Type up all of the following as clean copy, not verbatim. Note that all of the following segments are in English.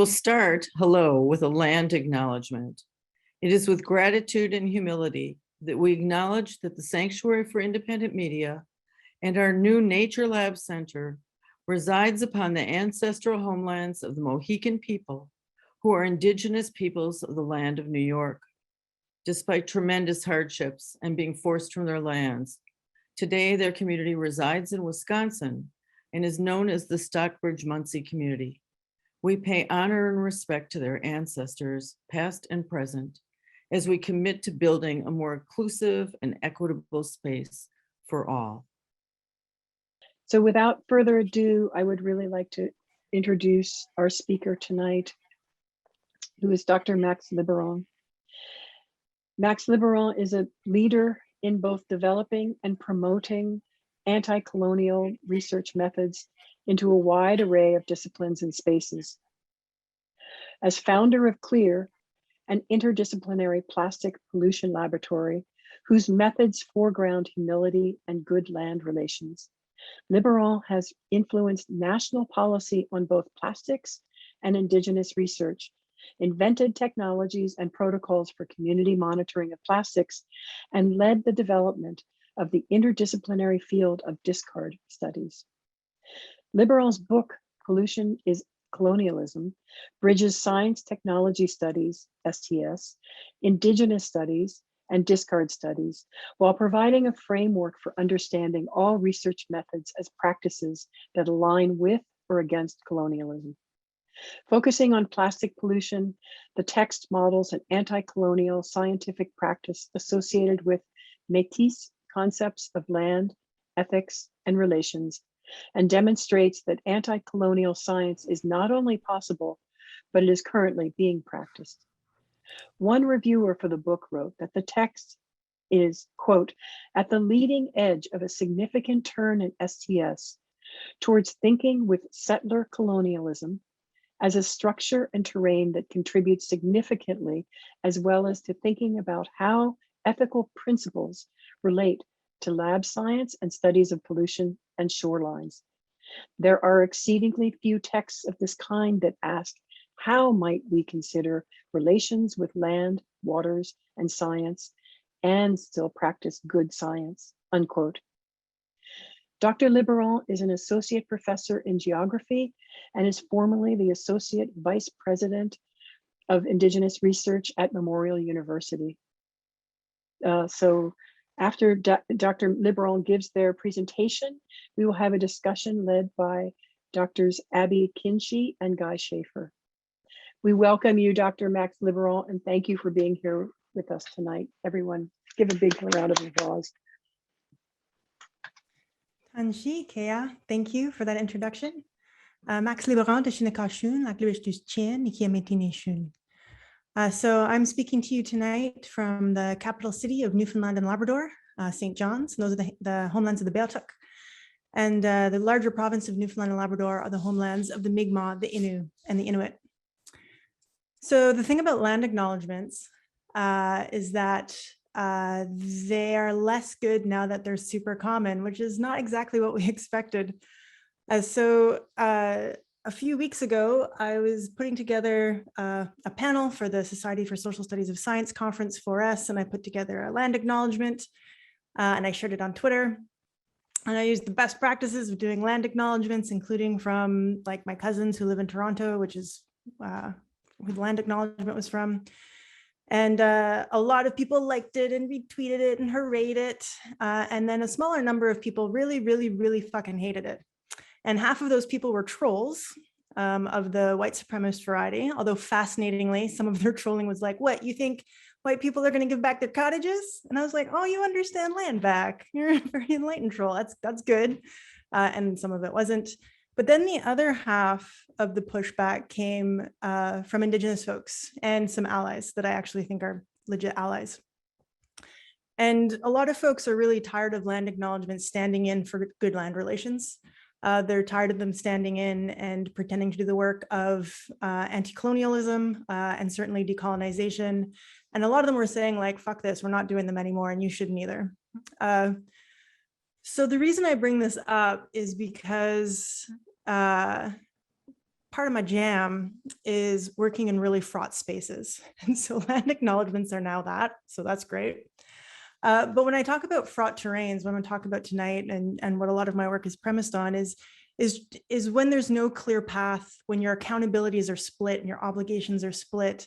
will start, hello, with a land acknowledgement. It is with gratitude and humility that we acknowledge that the Sanctuary for Independent Media and our new Nature Lab Center resides upon the ancestral homelands of the Mohican people, who are indigenous peoples of the land of New York. Despite tremendous hardships and being forced from their lands, today their community resides in Wisconsin and is known as the Stockbridge-Muncie community. We pay honor and respect to their ancestors, past and present, as we commit to building a more inclusive and equitable space for all. So without further ado, I would really like to introduce our speaker tonight, who is Dr. Max Liboiron. Max Liboiron is a leader in both developing and promoting anti-colonial research methods into a wide array of disciplines and spaces. As founder of CLEAR, an interdisciplinary plastic pollution laboratory whose methods foreground humility and good land relations, Liboiron has influenced national policy on both plastics and Indigenous research, invented technologies and protocols for community monitoring of plastics, and led the development of the interdisciplinary field of discard studies. Liboiron's book, Pollutionist Colonialism, bridges science technology studies, STS, Indigenous studies, and discard studies, while providing a framework for understanding all research methods as practices that align with or against colonialism. Focusing on plastic pollution, the text models an anti-colonial scientific practice associated with Métis concepts of land, ethics, and relations, and demonstrates that anti-colonial science is not only possible, but it is currently being practiced. One reviewer for the book wrote that the text is, quote, at the leading edge of a significant turn in STS towards thinking with settler colonialism as a structure and terrain that contributes significantly, as well as to thinking about how ethical principles relate to lab science and studies of pollution and shorelines. There are exceedingly few texts of this kind that ask, how might we consider relations with land, waters, and science, and still practice good science, unquote. Dr. Liboiron is an associate professor in geography and is formerly the associate vice president of Indigenous research at Memorial University. So after Dr. Liboiron gives their presentation, we will have a discussion led by Drs. Abby Kinchie and Guy Shafer. We welcome you, Dr. Max Liboiron, and thank you for being here with us tonight. Everyone, give a big round of applause. Kinchie, Kea, thank you for that introduction. Max Liboiron de Shinakashun, Laglish dus Chien, Nikiametinishun. So I'm speaking to you tonight from the capital city of Newfoundland and Labrador, St. John's. And those are the homelands of the Beothuk. And the larger province of Newfoundland and Labrador are the homelands of the Mi'kmaq, the Innu, and the Inuit. So the thing about land acknowledgements is that they are less good now that they're super common, which is not exactly what we expected. So a few weeks ago, I was putting together a panel for the Society for Social Studies of Science conference 4S, and I put together a land acknowledgement and I shared it on Twitter. And I used the best practices of doing land acknowledgements, including from like my cousins who live in Toronto, which is who the land acknowledgement was from. And a lot of people liked it and retweeted it and hoorayed it. And then a smaller number of people really fucking hated it. And half of those people were trolls of the white supremacist variety. Although fascinatingly, some of their trolling was like, what, you think white people are going to give back their cottages? And I was like, oh, you understand land back. You're a very enlightened troll. That's good. And some of it wasn't. But then the other half of the pushback came from Indigenous folks and some allies that I actually think are legit allies. And a lot of folks are really tired of land acknowledgements standing in for good land relations. They're tired of them standing in and pretending to do the work of anti-colonialism and certainly decolonization. And a lot of them were saying like, fuck this, we're not doing them anymore and you shouldn't either. So the reason I bring this up is because part part of my jam is working in really fraught spaces. And so land acknowledgments are now that, so that's great. But when I talk about fraught terrains, what I'm going to talk about tonight and what a lot of my work is premised on is when there's no clear path, when your accountabilities are split and your obligations are split.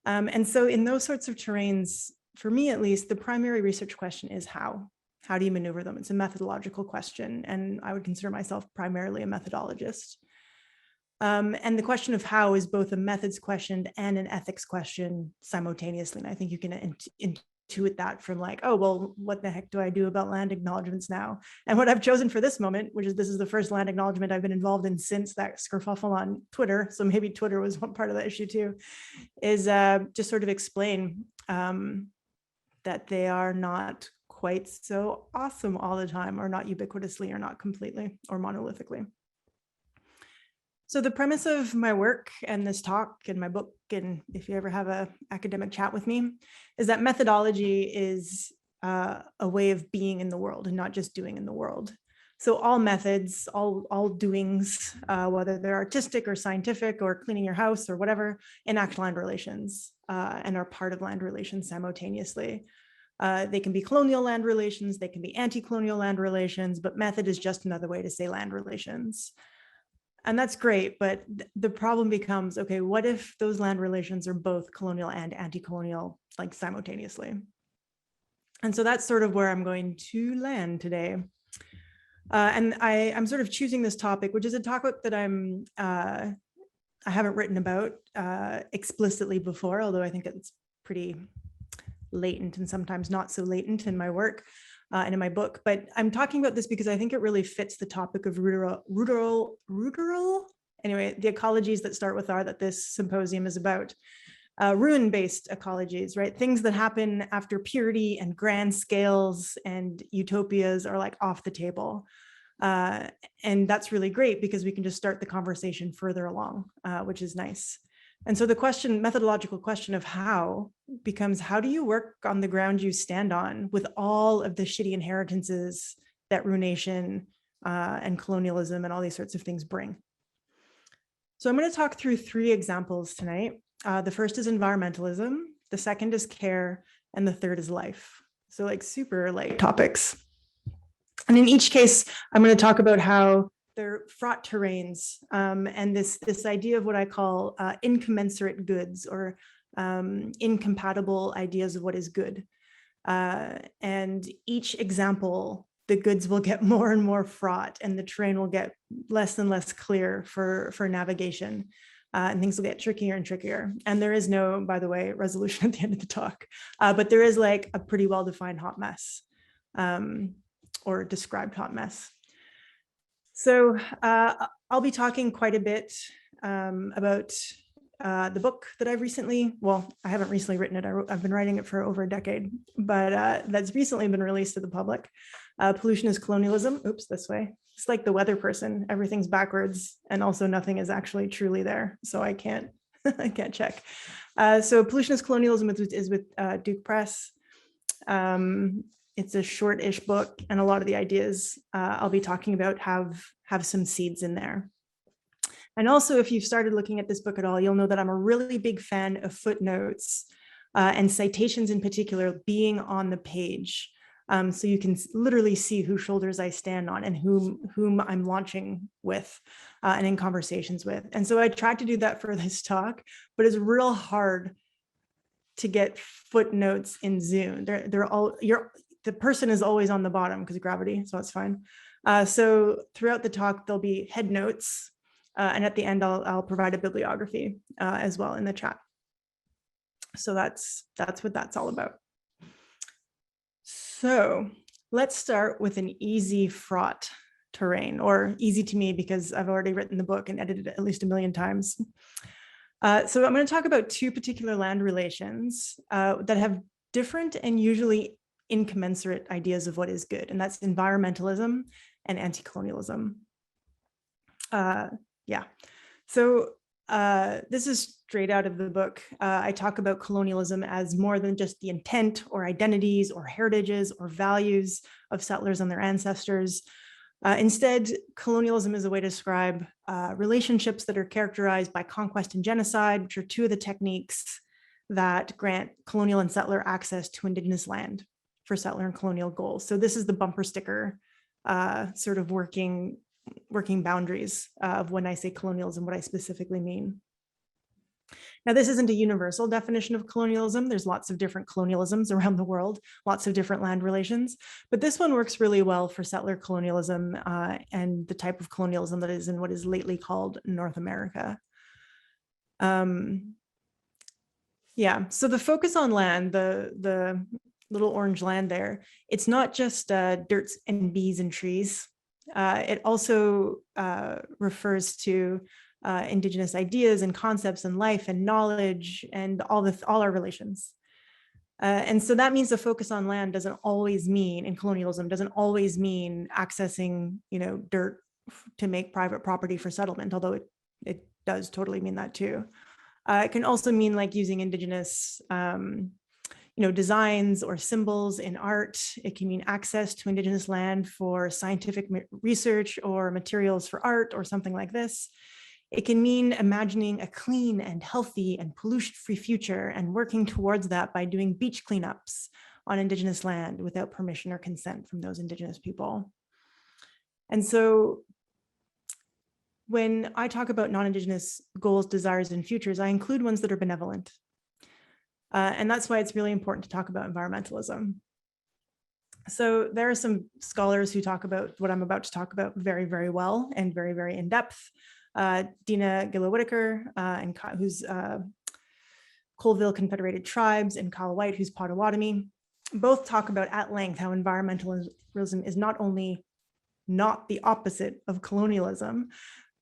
And so in those sorts of terrains, for me at least, the primary research question is how. How do you maneuver them? It's a methodological question, and I would consider myself primarily a methodologist. And the question of how is both a methods question and an ethics question simultaneously. And I think you can intuit that from like, oh, well, what the heck do I do about land acknowledgements now? And what I've chosen for this moment, which is this is the first land acknowledgement I've been involved in since that skerfuffle on Twitter, so maybe Twitter was one part of the issue too, is just sort of explain that they are not quite so awesome all the time, or not ubiquitously, or not completely, or monolithically. So the premise of my work and this talk and my book, and if you ever have an academic chat with me, is that methodology is a way of being in the world and not just doing in the world. So all methods, all doings, whether they're artistic or scientific or cleaning your house or whatever, enact land relations and are part of land relations simultaneously. They can be colonial land relations, they can be anti-colonial land relations, but method is just another way to say land relations. And that's great, but the problem becomes, okay, what if those land relations are both colonial and anti-colonial, like simultaneously? And so that's sort of where I'm going to land today. And I'm sort of choosing this topic, which is a topic that I haven't written about explicitly before, although I think it's pretty latent and sometimes not so latent in my work. And in my book, but I'm talking about this because I think it really fits the topic of ruderal, anyway, the ecologies that start with R that this symposium is about. Ruin-based ecologies, right? Things that happen after purity and grand scales and utopias are like off the table. And that's really great because we can just start the conversation further along, which is nice. And so the question, methodological question of how becomes, how do you work on the ground you stand on with all of the shitty inheritances that ruination and colonialism and all these sorts of things bring? So I'm going to talk through 3 examples tonight. The first is environmentalism, the second is care, and the third is life. So like super light topics. And in each case, I'm going to talk about how they're fraught terrains and this idea of what I call incommensurate goods or incompatible ideas of what is good. And each example, the goods will get more and more fraught and the terrain will get less and less clear for navigation. And things will get trickier and trickier. And there is no, by the way, resolution at the end of the talk, but there is like a pretty well-defined hot mess or described hot mess. So I'll be talking quite a bit about the book that I've recently, well, I haven't recently written it. I've been writing it for over a decade, but that's recently been released to the public. Pollutionist Colonialism, oops, this way. It's like the weather person, everything's backwards and also nothing is actually truly there. So I can't, I can't check. So Pollutionist Colonialism is with Duke Press. It's a short-ish book, and a lot of the ideas I'll be talking about have some seeds in there. And also, if you've started looking at this book at all, you'll know that I'm a really big fan of footnotes and citations in particular being on the page. So you can literally see whose shoulders I stand on and whom I'm launching with and in conversations with. And so I tried to do that for this talk, but it's real hard to get footnotes in Zoom. The person is always on the bottom because of gravity, so it's fine. So throughout the talk, there'll be head notes, and at the end, I'll provide a bibliography as well in the chat. So that's what that's all about. So let's start with an easy fraught terrain, or easy to me because I've already written the book and edited it at least 1 million times. So I'm going to talk about 2 particular land relations that have different and usually incommensurate ideas of what is good, and that's environmentalism and anti-colonialism. Yeah, so this is straight out of the book. I talk about colonialism as more than just the intent or identities or heritages or values of settlers and their ancestors. Instead, colonialism is a way to describe relationships that are characterized by conquest and genocide, which are two of the techniques that grant colonial and settler access to indigenous land for settler and colonial goals. So this is the bumper sticker sort of working boundaries of when I say colonialism, what I specifically mean. Now, this isn't a universal definition of colonialism. There's lots of different colonialisms around the world, lots of different land relations, but this one works really well for settler colonialism and the type of colonialism that is in what is lately called North America. Yeah, so the focus on land, the little orange land there, it's not just dirt and bees and trees. It also refers to Indigenous ideas and concepts and life and knowledge and all our relations. And so that means the focus on land doesn't always mean, in colonialism, doesn't always mean accessing, dirt to make private property for settlement, although it does totally mean that too. It can also mean like using Indigenous designs or symbols in art. It can mean access to Indigenous land for scientific research or materials for art or something like this. It can mean imagining a clean and healthy and pollution-free future and working towards that by doing beach cleanups on Indigenous land without permission or consent from those Indigenous people. And so when I talk about non-Indigenous goals, desires, and futures, I include ones that are benevolent. And that's why it's really important to talk about environmentalism. So there are some scholars who talk about what I'm about to talk about very, very well and very, very in depth. Dina Gillow-Whitaker, who's Colville Confederated Tribes, and Kyle White, who's Potawatomi, both talk about at length how environmentalism is not only not the opposite of colonialism,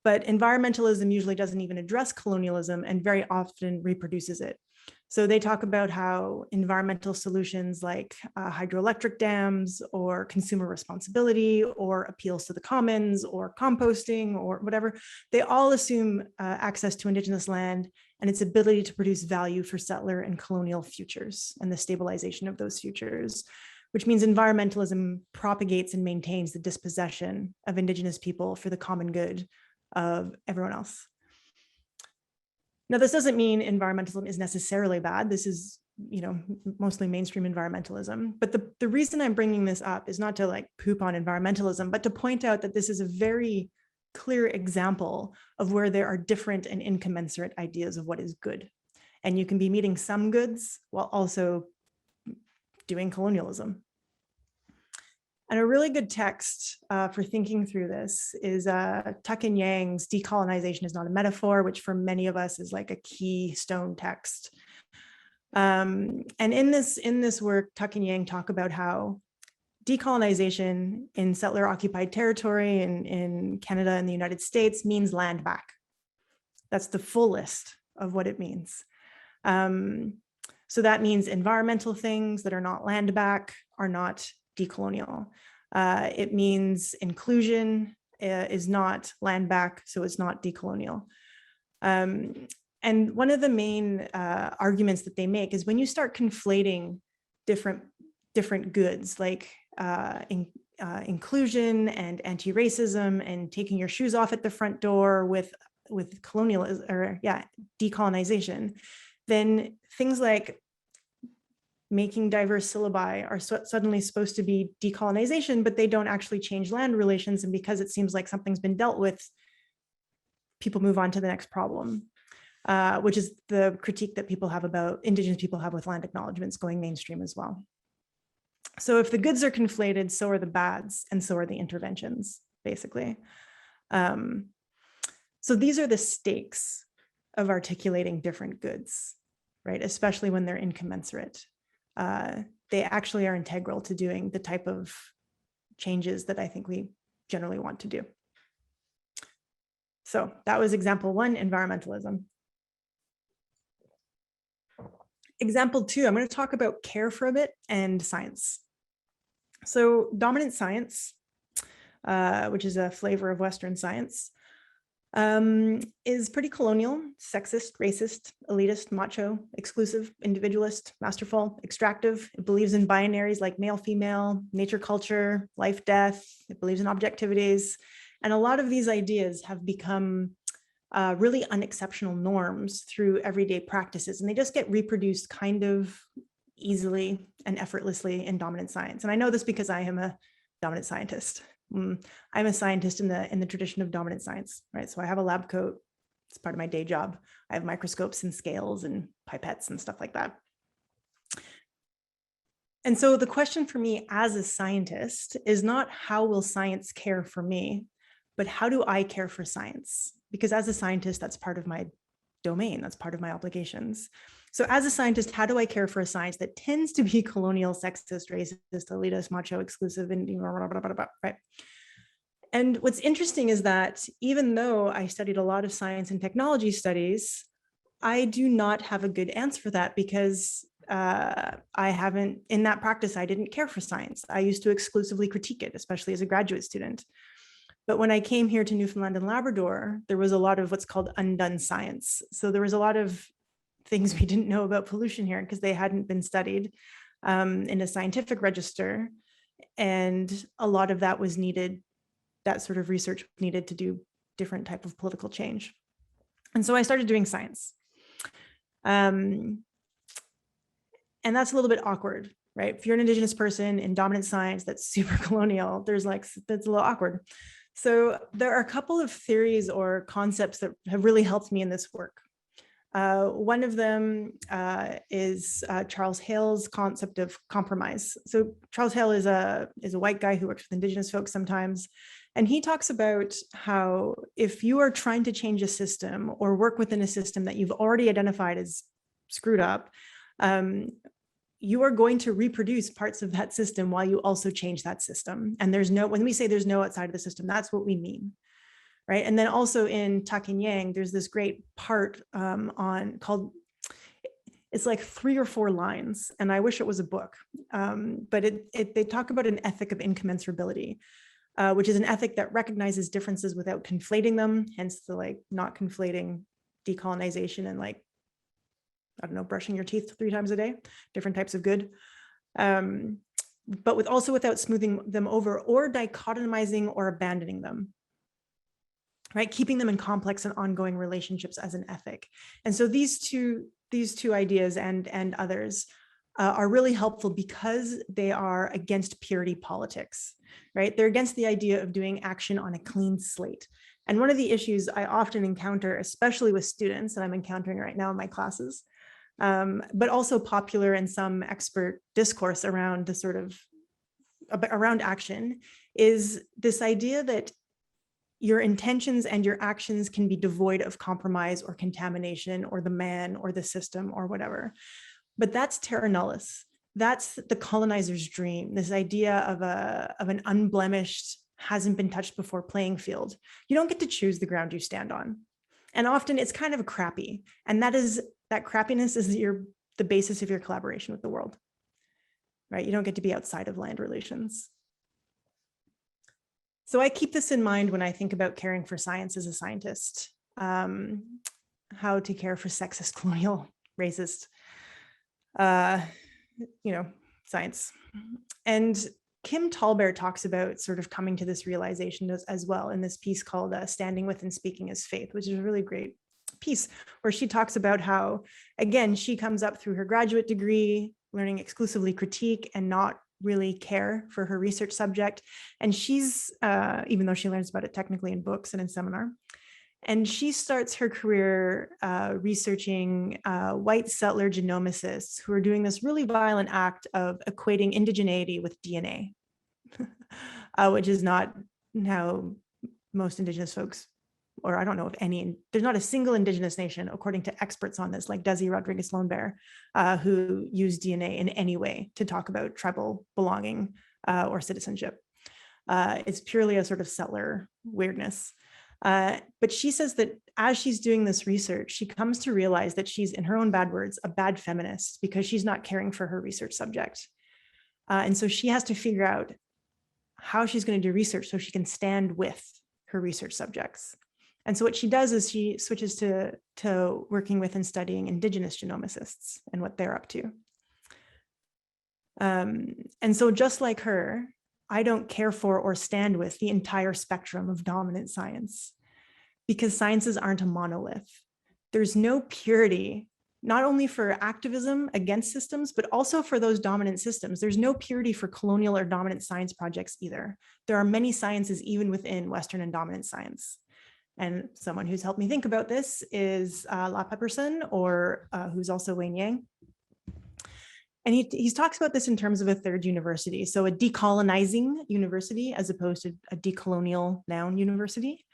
but environmentalism usually doesn't even address colonialism and very often reproduces it. So they talk about how environmental solutions like hydroelectric dams or consumer responsibility or appeals to the commons or composting or whatever, they all assume access to Indigenous land and its ability to produce value for settler and colonial futures and the stabilization of those futures, which means environmentalism propagates and maintains the dispossession of Indigenous people for the common good of everyone else. Now, this doesn't mean environmentalism is necessarily bad. This is, mostly mainstream environmentalism. But the reason I'm bringing this up is not to like poop on environmentalism, but to point out that this is a very clear example of where there are different and incommensurate ideas of what is good. And you can be meeting some goods while also doing colonialism. And a really good text for thinking through this is Tuck and Yang's Decolonization is Not a Metaphor, which for many of us is like a keystone text. And in this work, Tuck and Yang talk about how decolonization in settler occupied territory in Canada and the United States means land back. That's the full list of what it means. So that means environmental things that are not land back are not decolonial. It means inclusion is not land back, so it's not decolonial. And one of the main arguments that they make is when you start conflating different goods like inclusion and anti-racism and taking your shoes off at the front door with colonialism or decolonization, then things like making diverse syllabi are suddenly supposed to be decolonization, but they don't actually change land relations. And because it seems like something's been dealt with, people move on to the next problem, which is the critique that Indigenous people have with land acknowledgements going mainstream as well. So if the goods are conflated, so are the bads, and so are the interventions, basically. So these are the stakes of articulating different goods, right? Especially when they're incommensurate. They actually are integral to doing the type of changes that I think we generally want to do. So that was example one, environmentalism. Example two, I'm going to talk about care for a bit and science. So dominant science, which is a flavor of Western science, is pretty colonial, sexist, racist, elitist, macho, exclusive, individualist, masterful, extractive. It believes in binaries like male, female, nature, culture, life, death. It believes in objectivities. And a lot of these ideas have become really unexceptional norms through everyday practices. And they just get reproduced kind of easily and effortlessly in dominant science. And I know this because I am a dominant scientist. I'm a scientist in the tradition of dominant science, right? So I have a lab coat. It's part of my day job. I have microscopes and scales and pipettes and stuff like that. And so the question for me as a scientist is not how will science care for me, but how do I care for science? Because as a scientist, that's part of my domain. That's part of my obligations. So as a scientist, how do I care for a science that tends to be colonial, sexist, racist, elitist, macho, exclusive, and right? And what's interesting is that even though I studied a lot of science and technology studies, I do not have a good answer for that because I haven't, in that practice, I didn't care for science. I used to exclusively critique it, especially as a graduate student. But when I came here to Newfoundland and Labrador, there was a lot of what's called undone science. So there was a lot of things we didn't know about pollution here because they hadn't been studied in a scientific register. And a lot of that was needed, that sort of research needed to do different type of political change. And so I started doing science. And that's a little bit awkward, right? If you're an Indigenous person in dominant science that's super colonial, that's a little awkward. So there are a couple of theories or concepts that have really helped me in this work. One of them is Charles Hale's concept of compromise. So Charles Hale is a white guy who works with Indigenous folks sometimes. And he talks about how if you are trying to change a system or work within a system that you've already identified as screwed up, you are going to reproduce parts of that system while you also change that system. And when we say there's no outside of the system, that's what we mean. Right. And then also in Tak and Yang, there's this great part called, it's like 3 or 4 lines, and I wish it was a book, but they talk about an ethic of incommensurability, which is an ethic that recognizes differences without conflating them, hence the not conflating decolonization and I don't know, brushing your teeth 3 times a day, different types of good. But also without smoothing them over or dichotomizing or abandoning them. Right, keeping them in complex and ongoing relationships as an ethic. And so these two ideas and others are really helpful because they are against purity politics, right? They're against the idea of doing action on a clean slate. And one of the issues I often encounter, especially with students that I'm encountering right now in my classes, but also popular in some expert discourse around the sort of around action, is this idea that your intentions and your actions can be devoid of compromise or contamination or the man or the system or whatever. But that's terra nullius. That's the colonizer's dream, this idea of an unblemished, hasn't been touched before playing field. You don't get to choose the ground you stand on. And often it's kind of crappy. And that crappiness is the basis of your collaboration with the world, right? You don't get to be outside of land relations. So I keep this in mind when I think about caring for science as a scientist, how to care for sexist, colonial, racist, science. And Kim Tallbear talks about sort of coming to this realization as well in this piece called Standing With and Speaking as Faith, which is a really great piece where she talks about how, again, she comes up through her graduate degree, learning exclusively critique and not really care for her research subject. And she's, even though she learns about it technically in books and in seminar, and she starts her career researching white settler genomicists who are doing this really violent act of equating indigeneity with DNA, which is not how most Indigenous folks, or I don't know if any, there's not a single Indigenous nation, according to experts on this, like Desi Rodriguez-Lombert, who use DNA in any way to talk about tribal belonging or citizenship. It's purely a sort of settler weirdness. But she says that as she's doing this research, she comes to realize that she's, in her own bad words, a bad feminist because she's not caring for her research subject. And so she has to figure out how she's going to do research so she can stand with her research subjects. And so what she does is she switches to working with and studying Indigenous genomicists and what they're up to. And so just like her, I don't care for or stand with the entire spectrum of dominant science, because sciences aren't a monolith. There's no purity, not only for activism against systems, but also for those dominant systems. There's no purity for colonial or dominant science projects either. There are many sciences even within Western and dominant science. And someone who's helped me think about this is La Pepperson, or who's also Wayne Yang. And he talks about this in terms of a third university. So a decolonizing university as opposed to a decolonial noun university.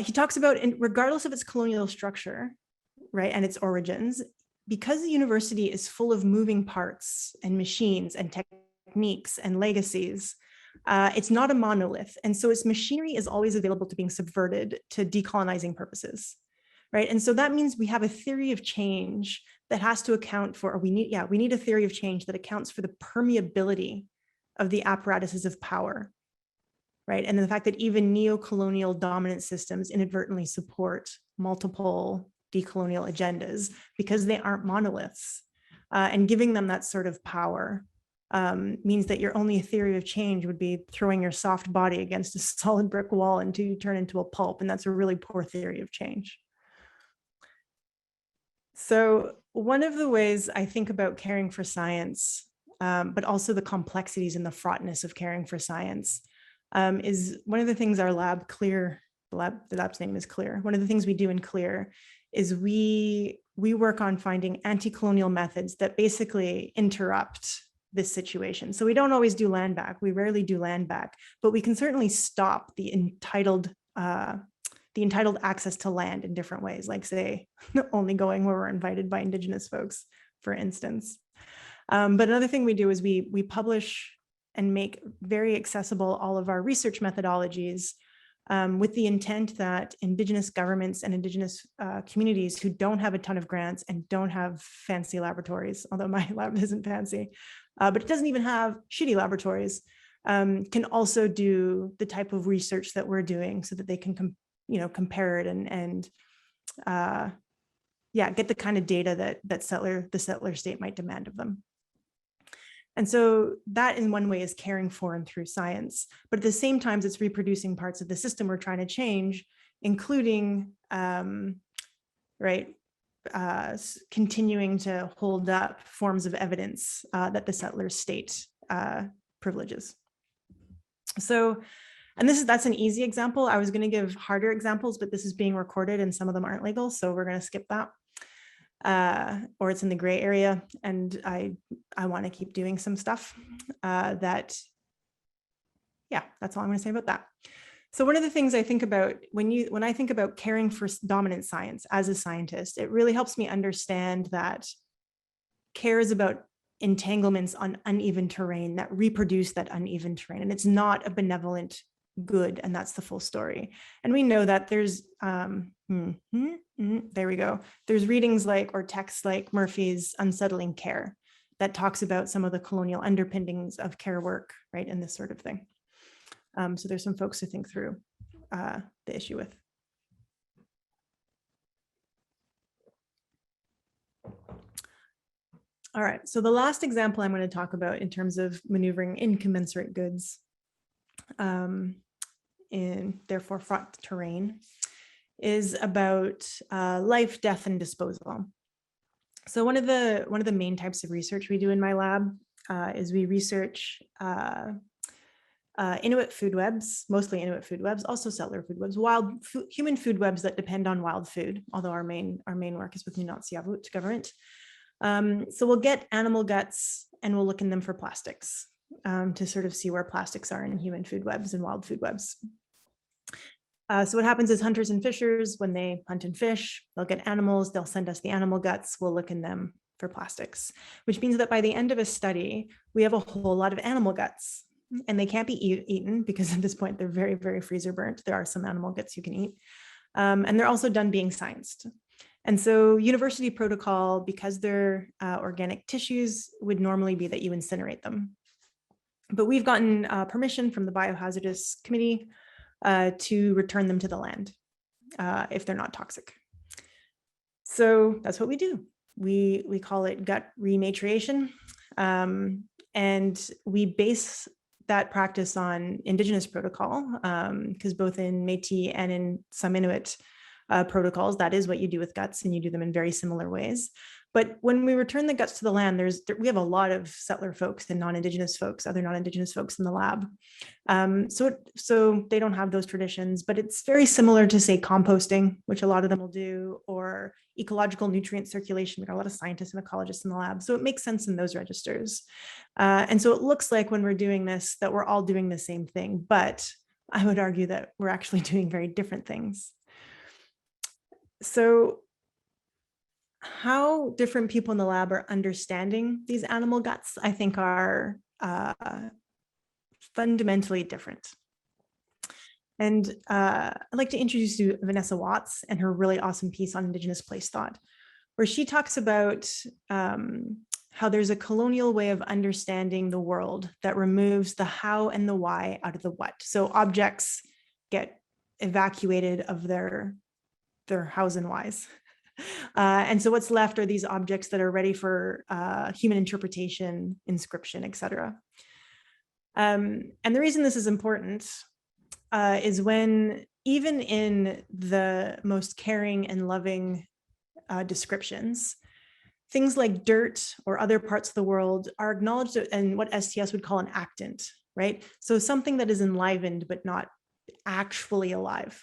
He talks about, regardless of its colonial structure, right, and its origins, because the university is full of moving parts and machines and techniques and legacies, it's not a monolith. And so its machinery is always available to being subverted to decolonizing purposes, right? And so that means we have a theory of change that has to account for, or we need a theory of change that accounts for the permeability of the apparatuses of power, right? And the fact that even neo-colonial dominant systems inadvertently support multiple decolonial agendas because they aren't monoliths. And giving them that sort of power means that your only theory of change would be throwing your soft body against a solid brick wall until you turn into a pulp. And that's a really poor theory of change. So one of the ways I think about caring for science, but also the complexities and the fraughtness of caring for science, is one of the things our lab CLEAR, the lab's name is CLEAR. One of the things we do in CLEAR is we work on finding anti-colonial methods that basically interrupt this situation. So we don't always do land back. We rarely do land back, but we can certainly stop the entitled access to land in different ways, like say, only going where we're invited by Indigenous folks, for instance. But another thing we do is we publish and make very accessible all of our research methodologies with the intent that Indigenous governments and Indigenous communities who don't have a ton of grants and don't have fancy laboratories, although my lab isn't fancy, but it doesn't even have shitty laboratories, can also do the type of research that we're doing so that they can compare it and get the kind of data that the settler state might demand of them. And so that in one way is caring for and through science, but at the same time, it's reproducing parts of the system we're trying to change, including continuing to hold up forms of evidence that the settler state privileges. So, and that's an easy example. I was going to give harder examples, but this is being recorded and some of them aren't legal, so we're going to skip that. Or it's in the gray area, and I want to keep doing some stuff that's all I'm going to say about that. So one of the things I think about when I think about caring for dominant science as a scientist, it really helps me understand that care is about entanglements on uneven terrain that reproduce that uneven terrain, and it's not a benevolent good, and that's the full story. And we know that there's there we go. There's readings like, or texts like Murphy's Unsettling Care that talks about some of the colonial underpinnings of care work, right, and this sort of thing. So there's some folks to think through the issue with. All right, so the last example I'm going to talk about in terms of maneuvering incommensurate goods in therefore fraught terrain is about life, death, and disposal. So one of the main types of research we do in my lab is we research Inuit food webs, mostly Inuit food webs, also settler food webs, human food webs that depend on wild food, although our main work is with Nunatsiavut government. So we'll get animal guts and we'll look in them for plastics to sort of see where plastics are in human food webs and wild food webs. So what happens is hunters and fishers, when they hunt and fish, they'll get animals, they'll send us the animal guts, we'll look in them for plastics, which means that by the end of a study, we have a whole lot of animal guts, and they can't be eaten because at this point they're very, very freezer burnt. There are some animal guts you can eat, and they're also done being scienced. And so university protocol, because they're organic tissues, would normally be that you incinerate them. But we've gotten permission from the Biohazardous Committee to return them to the land. if they're not toxic. So that's what we do. We call it gut renaturation. And we base that practice on Indigenous protocol, because both in Métis and in some Inuit protocols, that is what you do with guts, and you do them in very similar ways. But when we return the guts to the land, we have a lot of settler folks and non-Indigenous folks, other non-Indigenous folks in the lab. So they don't have those traditions, but it's very similar to, say, composting, which a lot of them will do, or ecological nutrient circulation. We've got a lot of scientists and ecologists in the lab. So it makes sense in those registers. And so it looks like when we're doing this, that we're all doing the same thing, but I would argue that we're actually doing very different things. So how different people in the lab are understanding these animal guts, I think, are fundamentally different. And I'd like to introduce you to Vanessa Watts and her really awesome piece on Indigenous place thought, where she talks about how there's a colonial way of understanding the world that removes the how and the why out of the what. So objects get evacuated of their hows and whys. And so what's left are these objects that are ready for human interpretation, inscription, etc. And the reason this is important is when, even in the most caring and loving descriptions, things like dirt or other parts of the world are acknowledged in what STS would call an actant, right? So something that is enlivened but not actually alive.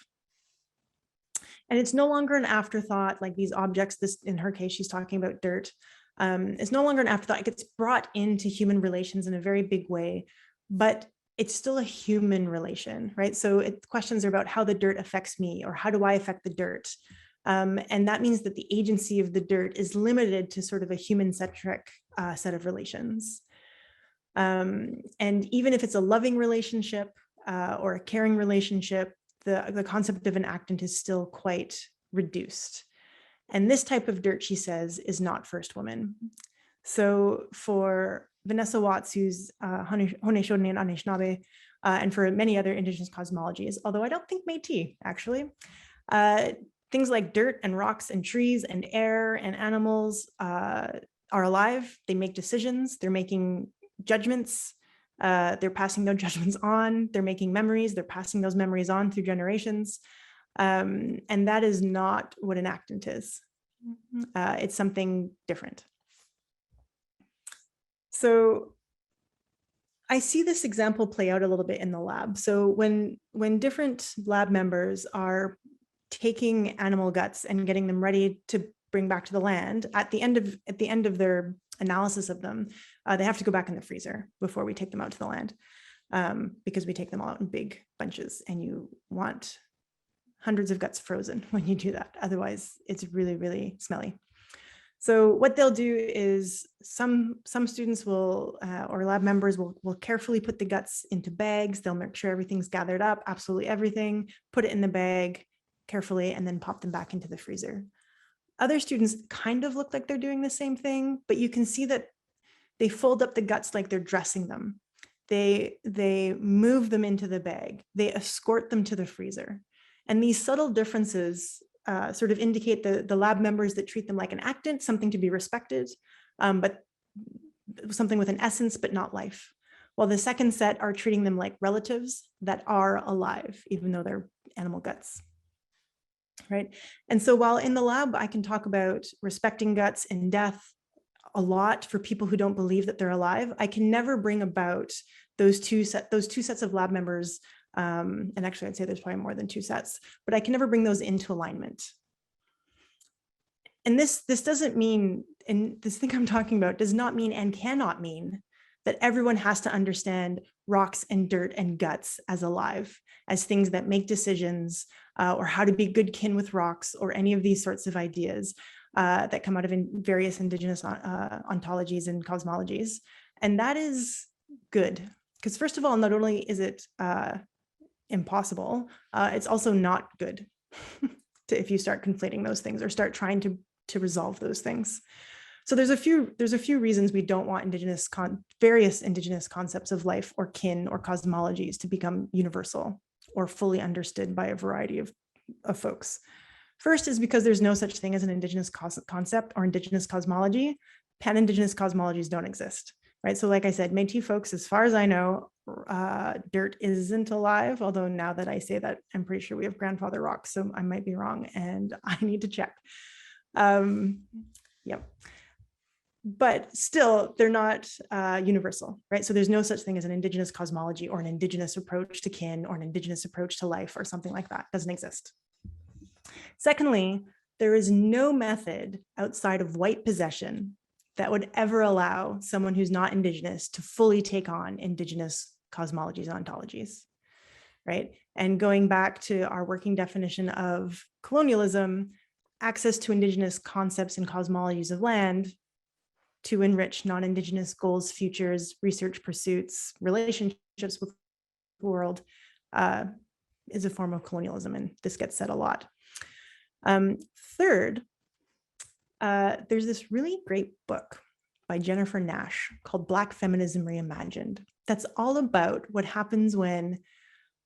And it's no longer an afterthought, like these objects, this, in her case, she's talking about dirt. It's no longer an afterthought. It gets brought into human relations in a very big way, but it's still a human relation, right? So questions are about how the dirt affects me, or how do I affect the dirt? And that means that the agency of the dirt is limited to sort of a human-centric set of relations. And even if it's a loving relationship or a caring relationship, the concept of an actant is still quite reduced. And this type of dirt, she says, is not first woman. So for Vanessa Watts, who's Haudenosaunee and Anishinaabe, and for many other Indigenous cosmologies, although I don't think Métis, actually, things like dirt and rocks and trees and air and animals are alive. They make decisions. They're making judgments. They're passing those judgments on. They're making memories. They're passing those memories on through generations. And that is not what an actant is. It's something different. So I see this example play out a little bit in the lab. So when different lab members are taking animal guts and getting them ready to bring back to the land, at the end of their analysis of them, they have to go back in the freezer before we take them out to the land, because we take them all out in big bunches, and you want hundreds of guts frozen when you do that. Otherwise, it's really, really smelly. So what they'll do is some students will, or lab members will carefully put the guts into bags. They'll make sure everything's gathered up, absolutely everything, put it in the bag carefully, and then pop them back into the freezer. Other students kind of look like they're doing the same thing, but you can see that they fold up the guts like they're dressing them. They move them into the bag. They escort them to the freezer. And these subtle differences sort of indicate the lab members that treat them like an actant, something to be respected, but something with an essence, but not life. While the second set are treating them like relatives that are alive, even though they're animal guts. Right. And so while in the lab, I can talk about respecting guts and death a lot for people who don't believe that they're alive, I can never bring about those two sets of lab members. And actually, I'd say there's probably more than two sets, but I can never bring those into alignment. And this doesn't mean, and this thing I'm talking about does not mean and cannot mean that everyone has to understand rocks and dirt and guts as alive, as things that make decisions, or how to be good kin with rocks, or any of these sorts of ideas that come out of various Indigenous ontologies and cosmologies. And that is good, because first of all, not only is it impossible, it's also not good if you start conflating those things or start trying to resolve those things. So there's a few reasons we don't want various Indigenous concepts of life or kin or cosmologies to become universal or fully understood by a variety of of folks. First is because there's no such thing as an Indigenous concept or Indigenous cosmology. Pan-Indigenous cosmologies don't exist, right? So like I said, Métis folks, as far as I know, dirt isn't alive, although now that I say that, I'm pretty sure we have grandfather rocks, so I might be wrong and I need to check. Yep. But still, they're not universal, right? So there's no such thing as an Indigenous cosmology or an Indigenous approach to kin or an Indigenous approach to life or something like that. Doesn't exist. Secondly, there is no method outside of white possession that would ever allow someone who's not Indigenous to fully take on Indigenous cosmologies and ontologies, right? And going back to our working definition of colonialism, access to Indigenous concepts and cosmologies of land to enrich non-Indigenous goals, futures, research pursuits, relationships with the world is a form of colonialism, and this gets said a lot. Third, there's this really great book by Jennifer Nash called Black Feminism Reimagined. That's all about what happens when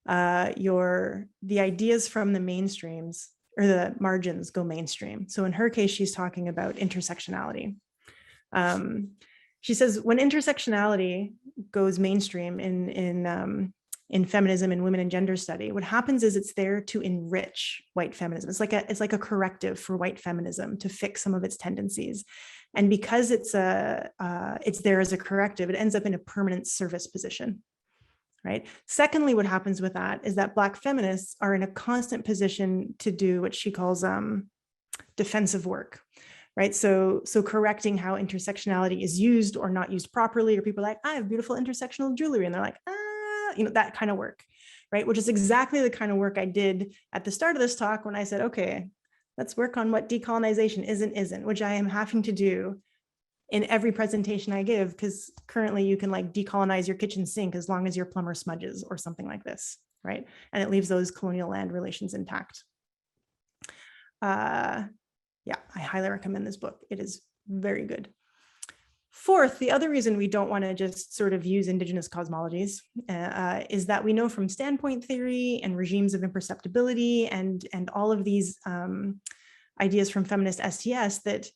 the ideas from the mainstreams or the margins go mainstream. So in her case, she's talking about intersectionality. She says when intersectionality goes mainstream in feminism and women and gender study, what happens is it's there to enrich white feminism. It's like a corrective for white feminism to fix some of its tendencies. And because it's there as a corrective, it ends up in a permanent service position, right? Secondly, what happens with that is that Black feminists are in a constant position to do what she calls defensive work, right? So correcting how intersectionality is used or not used properly, or people are like, I have beautiful intersectional jewelry, and they're like, that kind of work, right? Which is exactly the kind of work I did at the start of this talk when I said, okay, let's work on what decolonization isn't, which I am having to do in every presentation I give, because currently you can like decolonize your kitchen sink as long as your plumber smudges or something like this, right? And it leaves those colonial land relations intact. Yeah, I highly recommend this book. It is very good. Fourth, the other reason we don't want to just sort of use Indigenous cosmologies is that we know from standpoint theory and regimes of imperceptibility and all of these ideas from feminist STS that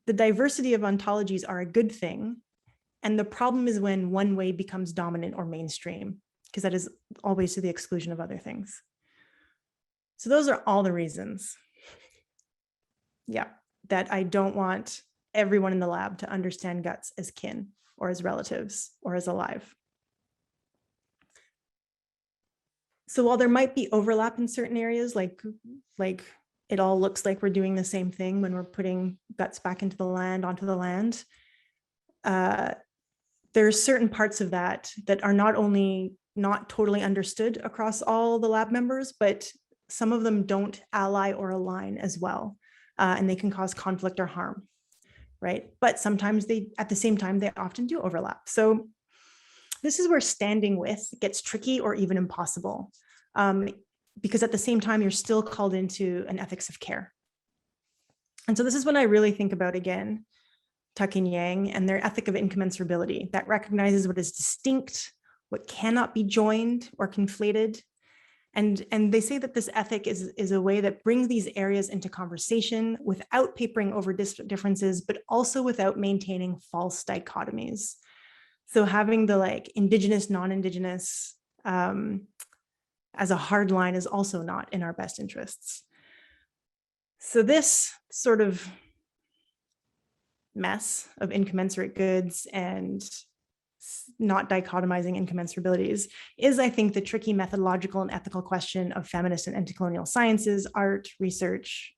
the diversity of ontologies are a good thing. And the problem is when one way becomes dominant or mainstream, because that is always to the exclusion of other things. So those are all the reasons, yeah, that I don't want everyone in the lab to understand guts as kin or as relatives or as alive. So while there might be overlap in certain areas, like it all looks like we're doing the same thing when we're putting guts back into the land, onto the land, there's certain parts of that are not only not totally understood across all the lab members, but some of them don't ally or align as well, and they can cause conflict or harm. Right? But sometimes at the same time, they often do overlap. So this is where standing with gets tricky or even impossible, because at the same time, you're still called into an ethics of care. And so this is when I really think about, again, Tuck and Yang and their ethic of incommensurability that recognizes what is distinct, what cannot be joined or conflated. And they say that this ethic is a way that brings these areas into conversation without papering over differences, but also without maintaining false dichotomies. So having the like Indigenous, non-Indigenous as a hard line is also not in our best interests. So this sort of mess of incommensurate goods and not dichotomizing incommensurabilities is, I think, the tricky methodological and ethical question of feminist and anticolonial sciences, art, research,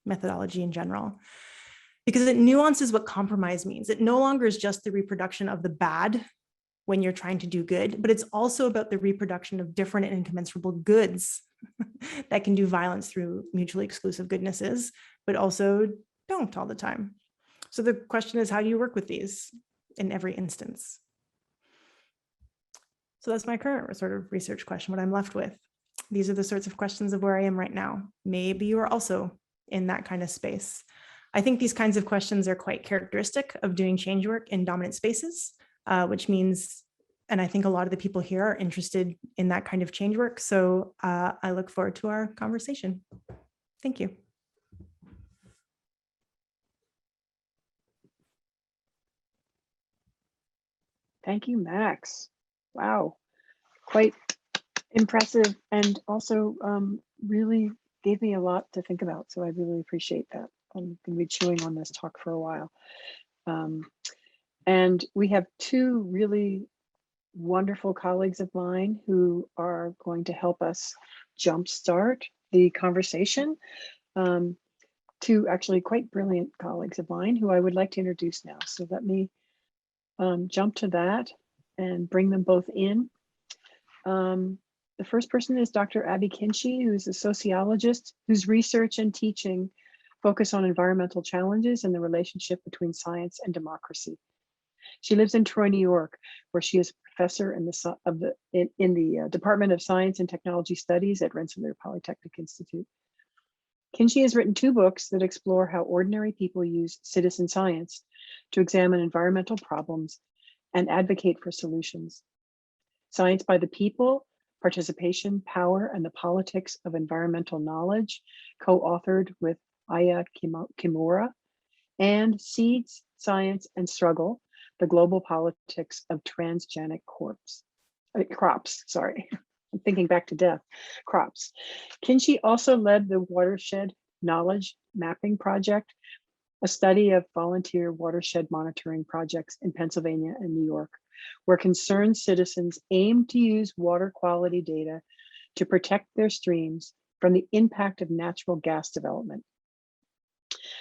methodology in general, because it nuances what compromise means. It no longer is just the reproduction of the bad when you're trying to do good, but it's also about the reproduction of different and incommensurable goods that can do violence through mutually exclusive goodnesses, but also don't all the time. So the question is, how do you work with these in every instance? So that's my current sort of research question, what I'm left with. These are the sorts of questions of where I am right now. Maybe you are also in that kind of space. I think these kinds of questions are quite characteristic of doing change work in dominant spaces, which means And I think a lot of the people here are interested in that kind of change work. So I look forward to our conversation. Thank you. Thank you, Max. Wow, quite impressive, and also really gave me a lot to think about. So I really appreciate that. I'm going to be chewing on this talk for a while. And we have two really wonderful colleagues of mine who are going to help us jumpstart the conversation. Two actually quite brilliant colleagues of mine who I would like to introduce now. So let me jump to that and bring them both in. The first person is Dr. Abby Kinchy, who's a sociologist whose research and teaching focus on environmental challenges and the relationship between science and democracy. She lives in Troy, New York, where she is a professor in the Department of Science and Technology Studies at Rensselaer Polytechnic Institute. Kinchy has written 2 books that explore how ordinary people use citizen science to examine environmental problems and advocate for solutions. Science by the People, Participation, Power, and the Politics of Environmental Knowledge, co-authored with Aya Kimura, and Seeds, Science, and Struggle, the Global Politics of Transgenic Crops. I'm thinking back to death, crops. Kinchy also led the Watershed Knowledge Mapping Project, a study of volunteer watershed monitoring projects in Pennsylvania and New York, where concerned citizens aim to use water quality data to protect their streams from the impact of natural gas development.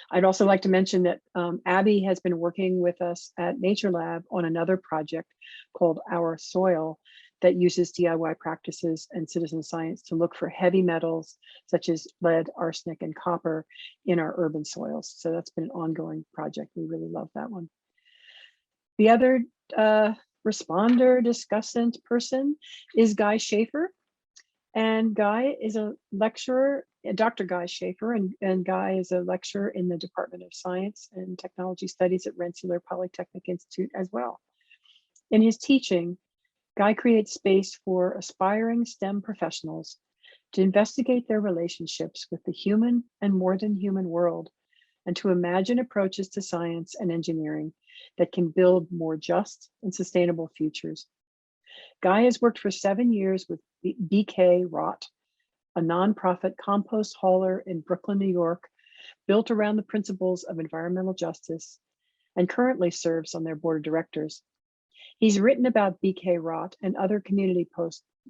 I'd also like to mention that Abby has been working with us at Nature Lab on another project called Our Soil that uses DIY practices and citizen science to look for heavy metals such as lead, arsenic, and copper in our urban soils. So that's been an ongoing project. We really love that one. The other responder, discussant person is Guy Shafer. And Guy is a lecturer, Dr. Guy Shafer, and Guy is a lecturer in the Department of Science and Technology Studies at Rensselaer Polytechnic Institute as well. In his teaching, Guy creates space for aspiring STEM professionals to investigate their relationships with the human and more than human world, and to imagine approaches to science and engineering that can build more just and sustainable futures. Guy has worked for 7 years with BK Fraught, a nonprofit compost hauler in Brooklyn, New York, built around the principles of environmental justice, and currently serves on their board of directors. He's written about BK Fraught and other community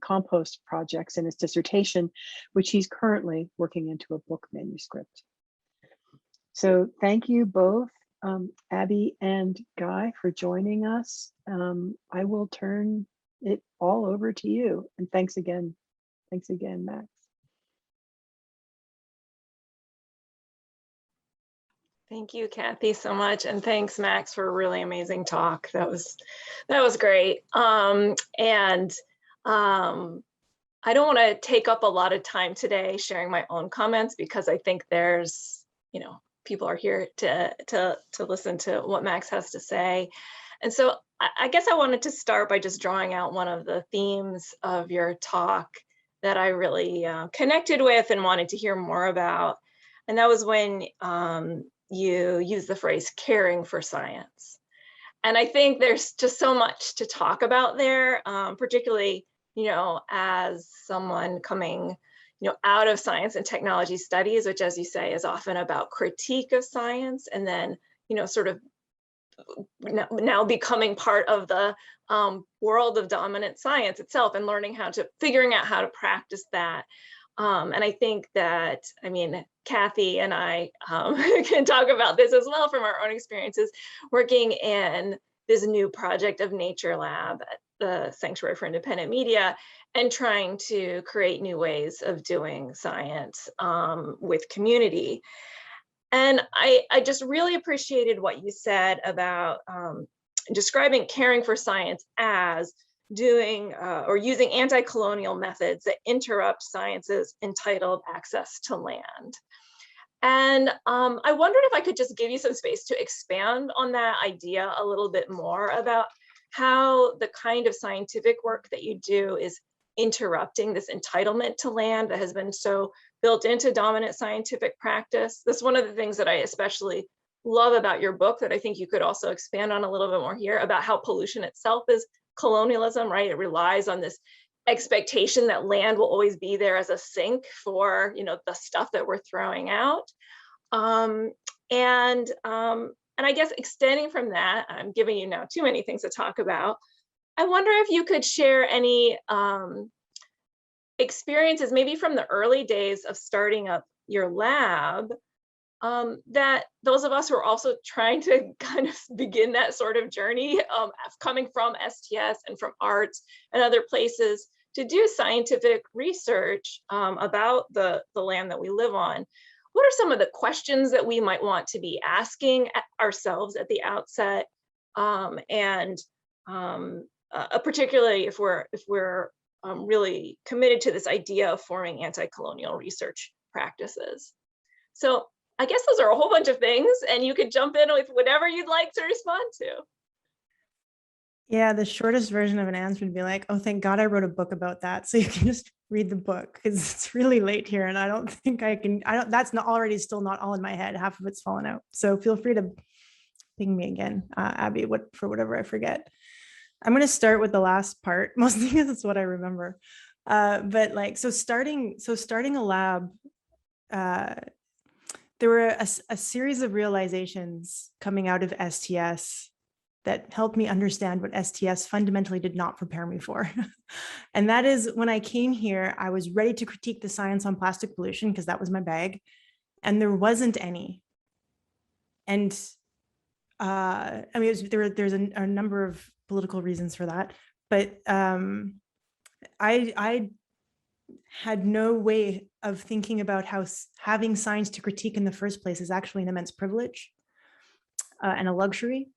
compost projects in his dissertation, which he's currently working into a book manuscript. So thank you both, Abby and Guy, for joining us. I will turn it all over to you. And thanks again, Max. Thank you, Kathy, so much. And thanks, Max, for a really amazing talk. That was great. I don't want to take up a lot of time today sharing my own comments, because I think there's, people are here to listen to what Max has to say. And so I guess I wanted to start by just drawing out one of the themes of your talk that I really connected with and wanted to hear more about. And that was when you used the phrase caring for science. And I think there's just so much to talk about there, particularly, as someone coming, out of science and technology studies, which, as you say, is often about critique of science, and then, sort of now becoming part of the world of dominant science itself, and figuring out how to practice that. And I think that, Kathy and I can talk about this as well from our own experiences working in this new project of Nature Lab at the Sanctuary for Independent Media, and trying to create new ways of doing science with community. And I just really appreciated what you said about describing caring for science as doing or using anti-colonial methods that interrupt science's entitled access to land. And I wondered if I could just give you some space to expand on that idea a little bit more, about how the kind of scientific work that you do is interrupting this entitlement to land that has been so built into dominant scientific practice. That's one of the things that I especially love about your book that I think you could also expand on a little bit more here, about how pollution itself is colonialism, right? It relies on this expectation that land will always be there as a sink for, you know, the stuff that we're throwing out. And I guess extending from that, I'm giving you now too many things to talk about. I wonder if you could share any experiences, maybe from the early days of starting up your lab, that those of us who are also trying to kind of begin that sort of journey, coming from STS and from arts and other places to do scientific research about the land that we live on. What are some of the questions that we might want to be asking ourselves at the outset, particularly if we're really committed to this idea of forming anti-colonial research practices? So I guess those are a whole bunch of things, and you could jump in with whatever you'd like to respond to. Yeah, the shortest version of an answer would be like, oh, thank God I wrote a book about that. So you can just read the book, because it's really late here and I don't think I can, that's not already still not all in my head. Half of it's fallen out. So feel free to ping me again, Abby, for whatever I forget. I'm going to start with the last part, mostly because it's what I remember. But like, so starting a lab, there were a series of realizations coming out of STS that helped me understand what STS fundamentally did not prepare me for. And that is, when I came here, I was ready to critique the science on plastic pollution because that was my bag, and there wasn't any. And I mean, there's a number of political reasons for that, but I had no way of thinking about how having science to critique in the first place is actually an immense privilege and a luxury.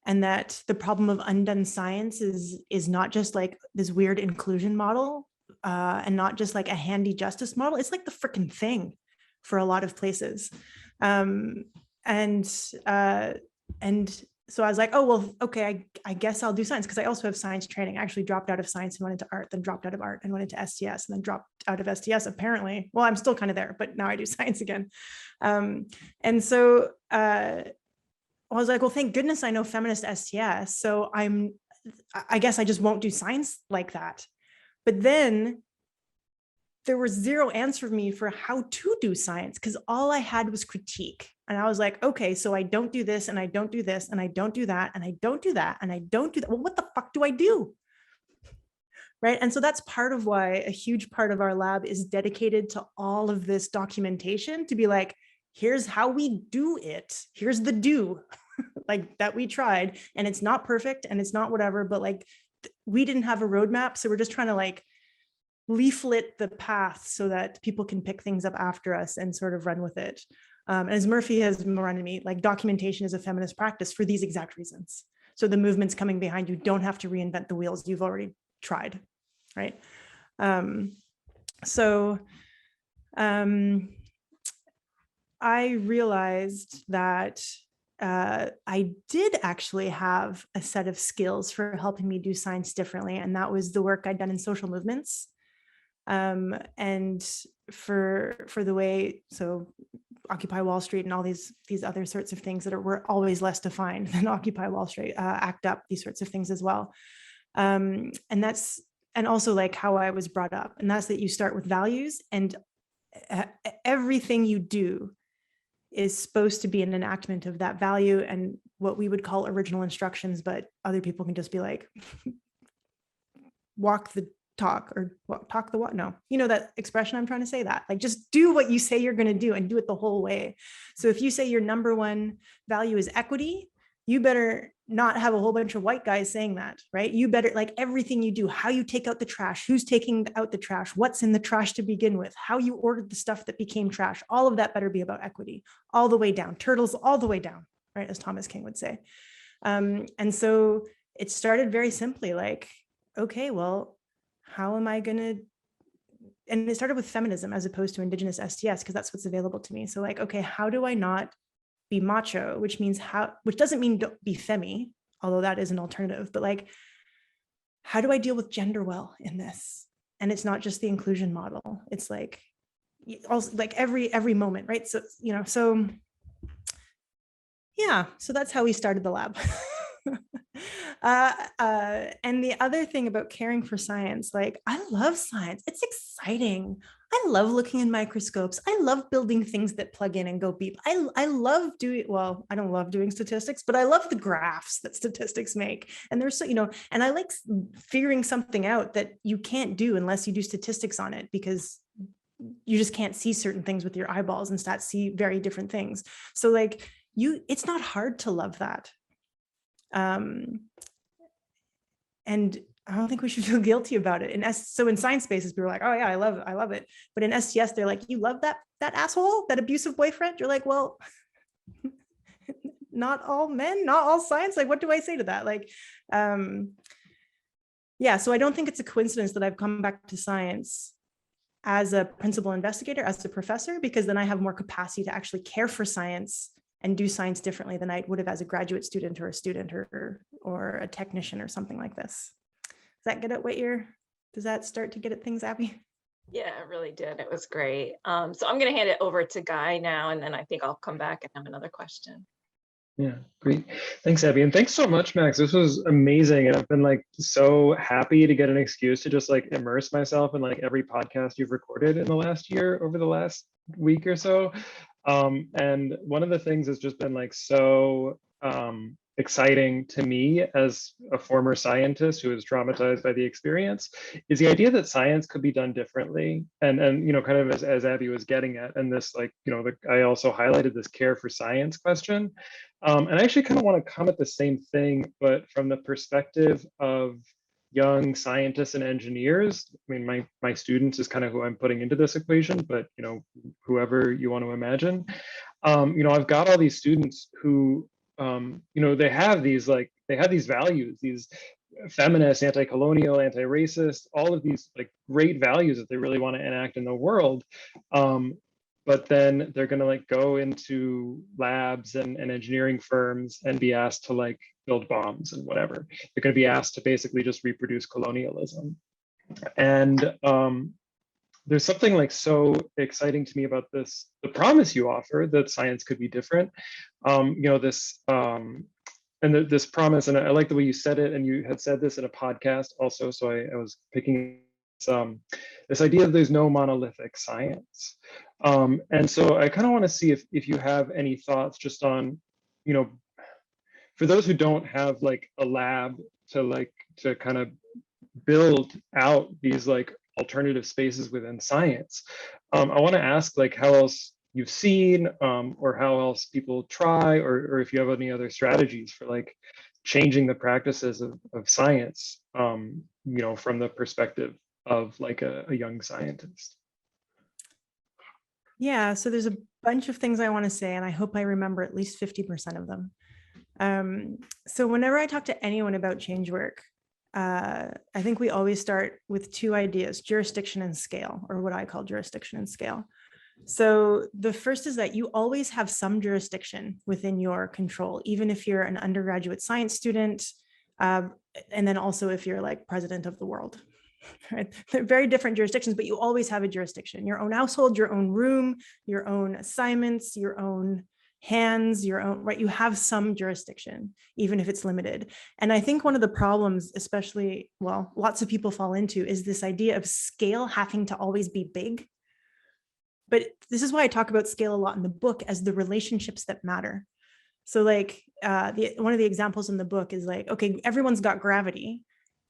And that the problem of undone science is not just like this weird inclusion model and not just like a handy justice model. It's like the freaking thing for a lot of places. And so I was like, oh, well, okay, I guess I'll do science, because I also have science training. I actually dropped out of science and went into art, then dropped out of art and went into STS, and then dropped out of STS apparently. Well, I'm still kind of there, but now I do science again. And so I was like, well, thank goodness I know feminist STS. So I guess I just won't do science like that. But then there was zero answer for me for how to do science, because all I had was critique. And I was like, okay, so I don't do this, and I don't do this, and I don't do that, and I don't do that, and I don't do that. Well, what the fuck do I do? Right. And so that's part of why a huge part of our lab is dedicated to all of this documentation, to be like, here's how we do it. Here's the do like that we tried, and it's not perfect and it's not whatever, but like we didn't have a roadmap. So we're just trying to like leaflet the path so that people can pick things up after us and sort of run with it. As Murphy has reminded me, like documentation is a feminist practice for these exact reasons. So the movements coming behind you don't have to reinvent the wheels. You've already tried, right? I realized that I did actually have a set of skills for helping me do science differently. And that was the work I'd done in social movements. And for the way, so Occupy Wall Street and all these other sorts of things that were always less defined than Occupy Wall Street, ACT UP, these sorts of things as well. And also like how I was brought up. And that's that you start with values, and everything you do is supposed to be an enactment of that value and what we would call original instructions, but other people can just be like, walk the talk, or talk the walk. No, you know that expression I'm trying to say, that like, just do what you say you're going to do and do it the whole way. So if you say your number one value is equity, you better not have a whole bunch of white guys saying that, right? You better, like, everything you do, how you take out the trash, who's taking out the trash, what's in the trash to begin with, how you ordered the stuff that became trash, all of that better be about equity, all the way down, turtles all the way down, right? As Thomas King would say. And so it started very simply like, okay, well, how am I gonna, and it started with feminism as opposed to Indigenous STS, because that's what's available to me. So like, okay, how do I not be macho, which doesn't mean don't be femi, although that is an alternative, but like, how do I deal with gender well in this? And it's not just the inclusion model. It's like, also like every moment, right? So, so yeah, so that's how we started the lab. And the other thing about caring for science, like I love science. It's exciting. I love looking in microscopes. I love building things that plug in and go beep. I love doing, well, I don't love doing statistics, but I love the graphs that statistics make. And there's so, and I like figuring something out that you can't do unless you do statistics on it, because you just can't see certain things with your eyeballs, and stats see very different things. So like it's not hard to love that. And I don't think we should feel guilty about it. So in science spaces, people are like, oh yeah, I love it. But in STS, they're like, you love that asshole, that abusive boyfriend? You're like, well, not all men, not all science. Like, what do I say to that? Like, yeah, so I don't think it's a coincidence that I've come back to science as a principal investigator, as a professor, because then I have more capacity to actually care for science and do science differently than I would have as a graduate student or a student or a technician or something like this. Does that get at does that start to get at things, Abby? Yeah, it really did. It was great. So I'm going to hand it over to Guy now, and then I think I'll come back and have another question. Yeah, great. Thanks, Abby. And thanks so much, Max. This was amazing. And I've been like so happy to get an excuse to just like immerse myself in like every podcast you've recorded in the last year over the last week or so. And one of the things has just been like so exciting to me as a former scientist who was traumatized by the experience is the idea that science could be done differently. And kind of as Abby was getting at, and this like, I also highlighted this care for science question. And I actually kind of want to come at the same thing, but from the perspective of young scientists and engineers. I mean, my students is kind of who I'm putting into this equation, but whoever you want to imagine. I've got all these students who they have these values, these feminist, anti-colonial, anti-racist, all of these like great values that they really want to enact in the world. But then they're going to like go into labs and engineering firms and be asked to like build bombs and whatever. They're going to be asked to basically just reproduce colonialism. And there's something like so exciting to me about this, the promise you offer that science could be different. This promise, and I like the way you said it, and you had said this in a podcast also, so I was picking this idea that there's no monolithic science. And so I kind of want to see if you have any thoughts just on, for those who don't have like a lab to kind of build out these like alternative spaces within science. I want to ask like how else you've seen or how else people try, or if you have any other strategies for like changing the practices of science, from the perspective of like a young scientist. Yeah, so there's a bunch of things I want to say, and I hope I remember at least 50% of them. So whenever I talk to anyone about change work, I think we always start with two ideas, jurisdiction and scale, or what I call jurisdiction and scale. So the first is that you always have some jurisdiction within your control, even if you're an undergraduate science student, and then also if you're like president of the world. Right? They're very different jurisdictions, but you always have a jurisdiction, your own household, your own room, your own assignments, your own hands, your own, right? You have some jurisdiction, even if it's limited. And I think one of the problems, especially, well, lots of people fall into, is this idea of scale having to always be big. But this is why I talk about scale a lot in the book as the relationships that matter. So like one of the examples in the book is like, okay, everyone's got gravity.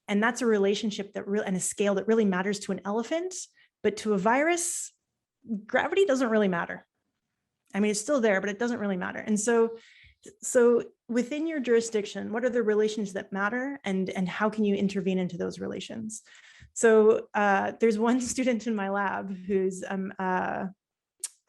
And that's a relationship that really, and a scale that really matters to an elephant, but to a virus, gravity doesn't really matter. I mean, it's still there, but it doesn't really matter. And so within your jurisdiction, what are the relations that matter, and how can you intervene into those relations? So there's one student in my lab who's, I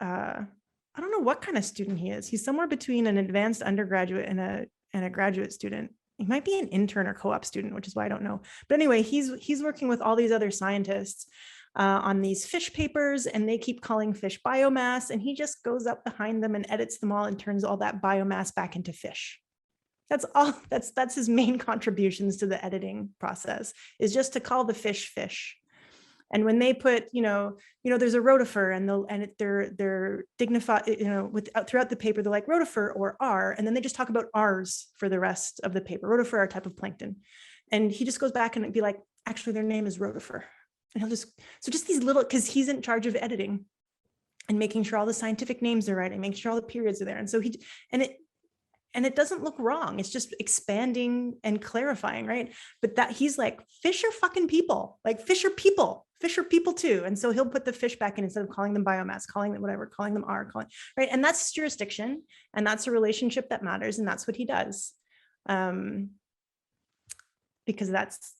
don't know what kind of student he is. He's somewhere between an advanced undergraduate and a graduate student. He might be an intern or co-op student, which is why I don't know. But anyway, he's working with all these other scientists on these fish papers, and they keep calling fish biomass, and he just goes up behind them and edits them all and turns all that biomass back into fish. That's all. That's his main contributions to the editing process, is just to call the fish fish. And when they put, there's a rotifer, and they're dignified, throughout the paper, they're like rotifer or R, and then they just talk about R's for the rest of the paper. Rotifer are a type of plankton. And he just goes back and be like, actually, their name is rotifer. And he'll just these little, because he's in charge of editing and making sure all the scientific names are right and making sure all the periods are there. And so it doesn't look wrong. It's just expanding and clarifying, right? But that he's like, fish are fucking people, like fish are people too. And so he'll put the fish back in instead of calling them biomass, calling them whatever, calling them R, right? And that's jurisdiction, and that's a relationship that matters, and that's what he does. Because that's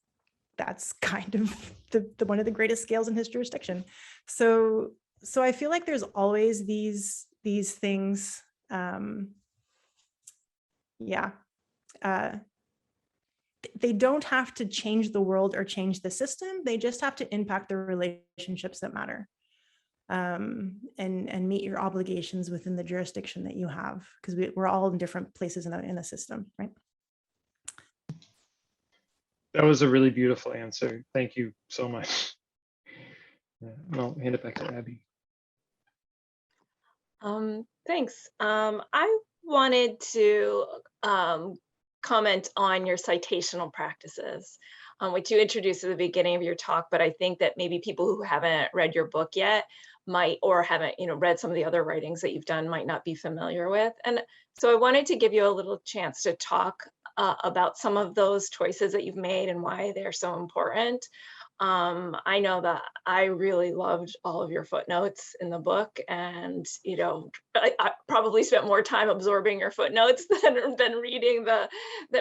kind of the one of the greatest scales in his jurisdiction. So I feel like there's always these things. They don't have to change the world or change the system. They just have to impact the relationships that matter, and meet your obligations within the jurisdiction that you have, because we're all in different places in a system, right? That was a really beautiful answer. Thank you so much. Yeah, I'll hand it back to Abby. Thanks. I wanted to comment on your citational practices, which you introduced at the beginning of your talk, but I think that maybe people who haven't read your book yet might, or haven't read some of the other writings that you've done, might not be familiar with. And so I wanted to give you a little chance to talk about some of those choices that you've made and why they're so important. I know that I really loved all of your footnotes in the book, and I probably spent more time absorbing your footnotes than reading the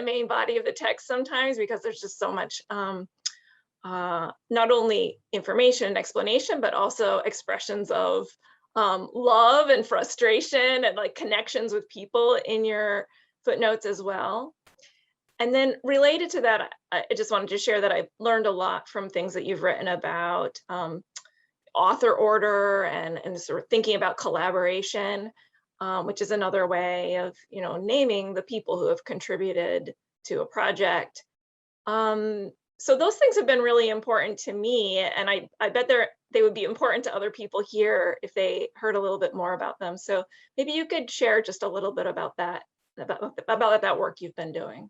main body of the text sometimes, because there's just so much not only information and explanation, but also expressions of love and frustration and like connections with people in your footnotes as well. And then related to that, I just wanted to share that I learned a lot from things that you've written about author order and sort of thinking about collaboration, which is another way of naming the people who have contributed to a project. So those things have been really important to me, and I bet they would be important to other people here if they heard a little bit more about them. So maybe you could share just a little bit about that, about that work you've been doing.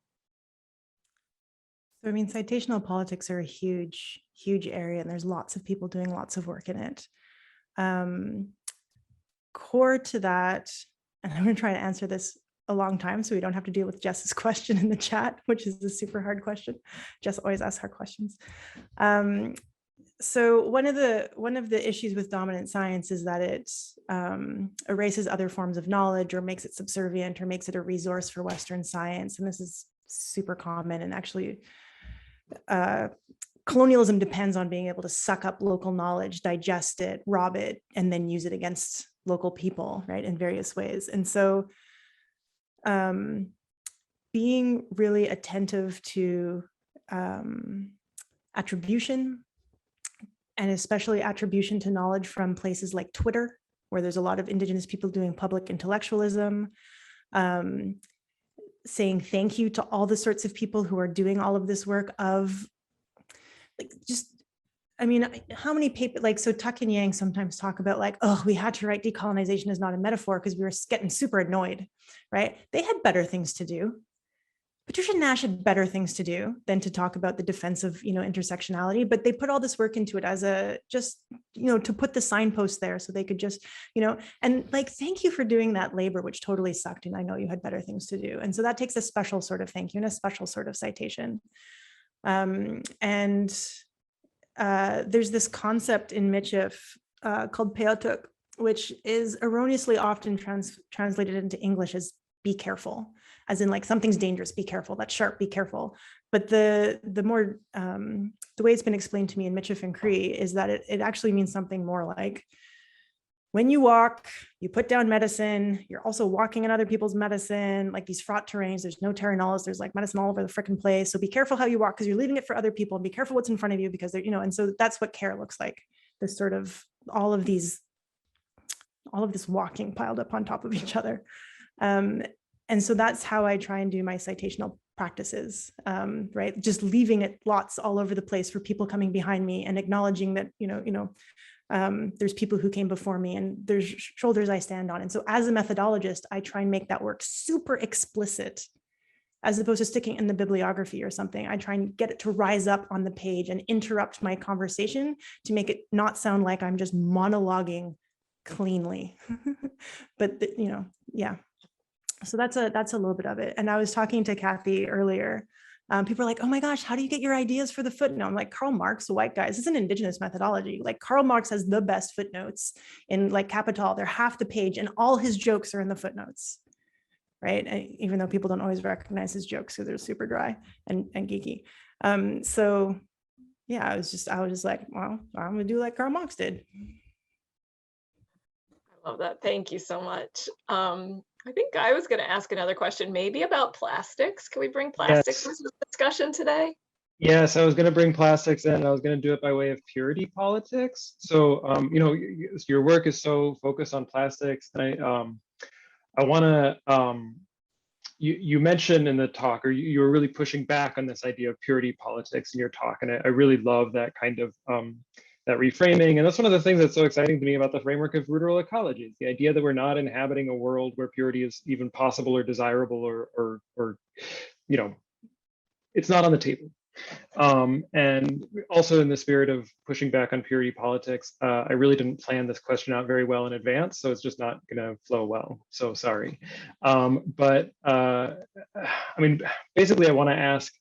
So, I mean, citational politics are a huge, huge area, and there's lots of people doing lots of work in it. Core to that, and I'm going to try to answer this a long time so we don't have to deal with Jess's question in the chat, which is a super hard question. Jess always asks hard questions. So one of the issues with dominant science is that it erases other forms of knowledge, or makes it subservient, or makes it a resource for Western science. And this is super common, and actually colonialism depends on being able to suck up local knowledge, digest it, rob it, and then use it against local people, right, in various ways. And so being really attentive to attribution, and especially attribution to knowledge from places like Twitter, where there's a lot of Indigenous people doing public intellectualism, saying thank you to all the sorts of people who are doing all of this work of, like, just, I mean, how many papers, like, so Tuck and Yang sometimes talk about like, oh, we had to write decolonization is not a metaphor because we were getting super annoyed, right? They had better things to do. Patricia Nash had better things to do than to talk about the defense of, intersectionality, but they put all this work into it as a, just, to put the signpost there so they could just, and like, thank you for doing that labor, which totally sucked. And I know you had better things to do. And so that takes a special sort of thank you and a special sort of citation. There's this concept in Michif called peotuk, which is erroneously often translated into English as be careful, as in like something's dangerous, be careful, that's sharp, be careful. But the more, the way it's been explained to me in Michif and Cree is that it actually means something more like, when you walk, you put down medicine, you're also walking in other people's medicine, like these fraught terrains, there's no terrenols, there's like medicine all over the frickin' place. So be careful how you walk because you're leaving it for other people, and be careful what's in front of you because they're, and so that's what care looks like. This sort of, all of this walking piled up on top of each other. And so that's how I try and do my citational practices, right? Just leaving it lots all over the place for people coming behind me and acknowledging that, there's people who came before me and there's shoulders I stand on. And so as a methodologist, I try and make that work super explicit, as opposed to sticking in the bibliography or something. I try and get it to rise up on the page and interrupt my conversation to make it not sound like I'm just monologuing cleanly. But, yeah. So that's a little bit of it. And I was talking to Kathy earlier. People are like, oh my gosh, how do you get your ideas for the footnote? I'm like, Karl Marx, a white guy, this is an Indigenous methodology. Like Karl Marx has the best footnotes in like Capital. They're half the page and all his jokes are in the footnotes, right? And even though people don't always recognize his jokes because they're super dry and geeky. So yeah, I was just like, well, I'm gonna do like Karl Marx did. I love that. Thank you so much. I think I was going to ask another question, maybe about plastics. Can we bring plastics into the discussion today? Yes, I was going to bring plastics in. I was going to do it by way of purity politics. So, your work is so focused on plastics. And I want to, you mentioned in the talk, or you were really pushing back on this idea of purity politics in your talk. And I really love that kind of, that reframing. And that's one of the things that's so exciting to me about the framework of ruderal ecologies, the idea that we're not inhabiting a world where purity is even possible or desirable or it's not on the table. And also in the spirit of pushing back on purity politics, I really didn't plan this question out very well in advance, so it's just not gonna flow well, so sorry. But basically I wanna ask,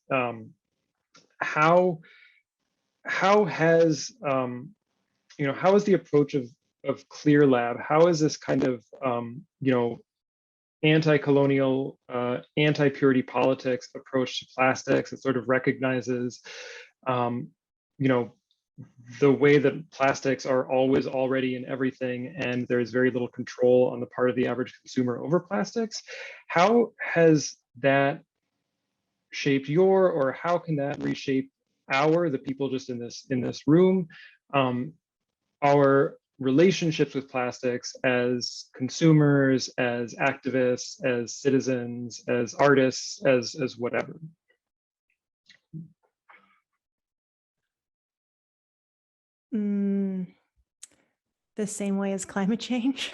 how has how is the approach of Clear Lab? How is this kind of anti-colonial, anti-purity politics approach to plastics? It sort of recognizes the way that plastics are always already in everything, and there's very little control on the part of the average consumer over plastics. How has that shaped or how can that reshape the people just in this room, our relationships with plastics as consumers, as activists, as citizens, as artists, as whatever? The same way as climate change.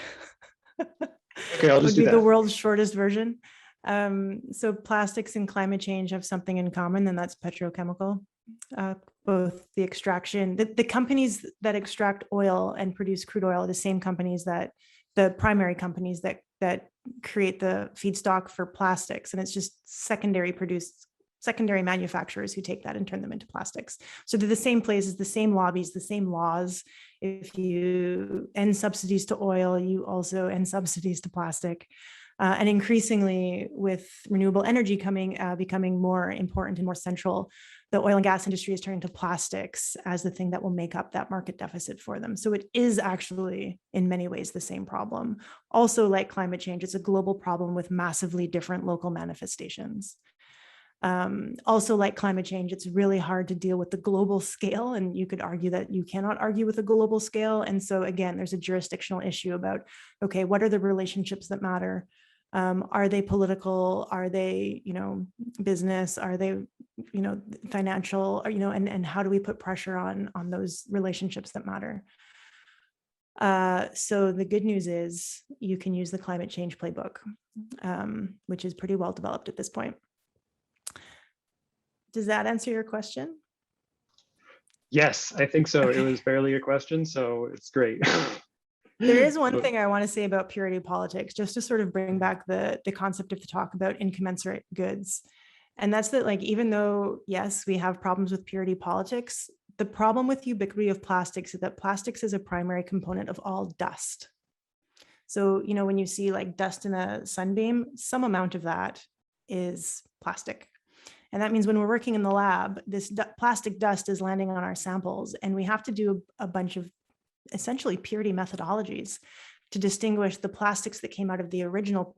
Okay, I'll just do that. The world's shortest version. So plastics and climate change have something in common, and that's petrochemical. Both the extraction, the companies that extract oil and produce crude oil are the same companies the primary companies that create the feedstock for plastics. And it's just secondary manufacturers who take that and turn them into plastics. So they're the same places, the same lobbies, the same laws. If you end subsidies to oil, you also end subsidies to plastic. And increasingly with renewable energy becoming more important and more central, the oil and gas industry is turning to plastics as the thing that will make up that market deficit for them. So it is actually in many ways the same problem. Also, like climate change, it's a global problem with massively different local manifestations. Also, like climate change, it's really hard to deal with the global scale, and you could argue that you cannot argue with a global scale. And so again, there's a jurisdictional issue about, okay, what are the relationships that matter? Are they political? Are they, business? Are they, financial? Or, and how do we put pressure on those relationships that matter? So the good news is you can use the climate change playbook, which is pretty well developed at this point. Does that answer your question? Yes, I think so. Okay. It was barely a question, so it's great. There is one thing I want to say about purity politics, just to sort of bring back the concept of the talk about incommensurate goods. And that's that, like, even though, yes, we have problems with purity politics, the problem with ubiquity of plastics is that plastics is a primary component of all dust. So, when you see like dust in a sunbeam, some amount of that is plastic. And that means when we're working in the lab, this plastic dust is landing on our samples, and we have to do a bunch of essentially purity methodologies to distinguish the plastics that came out of the original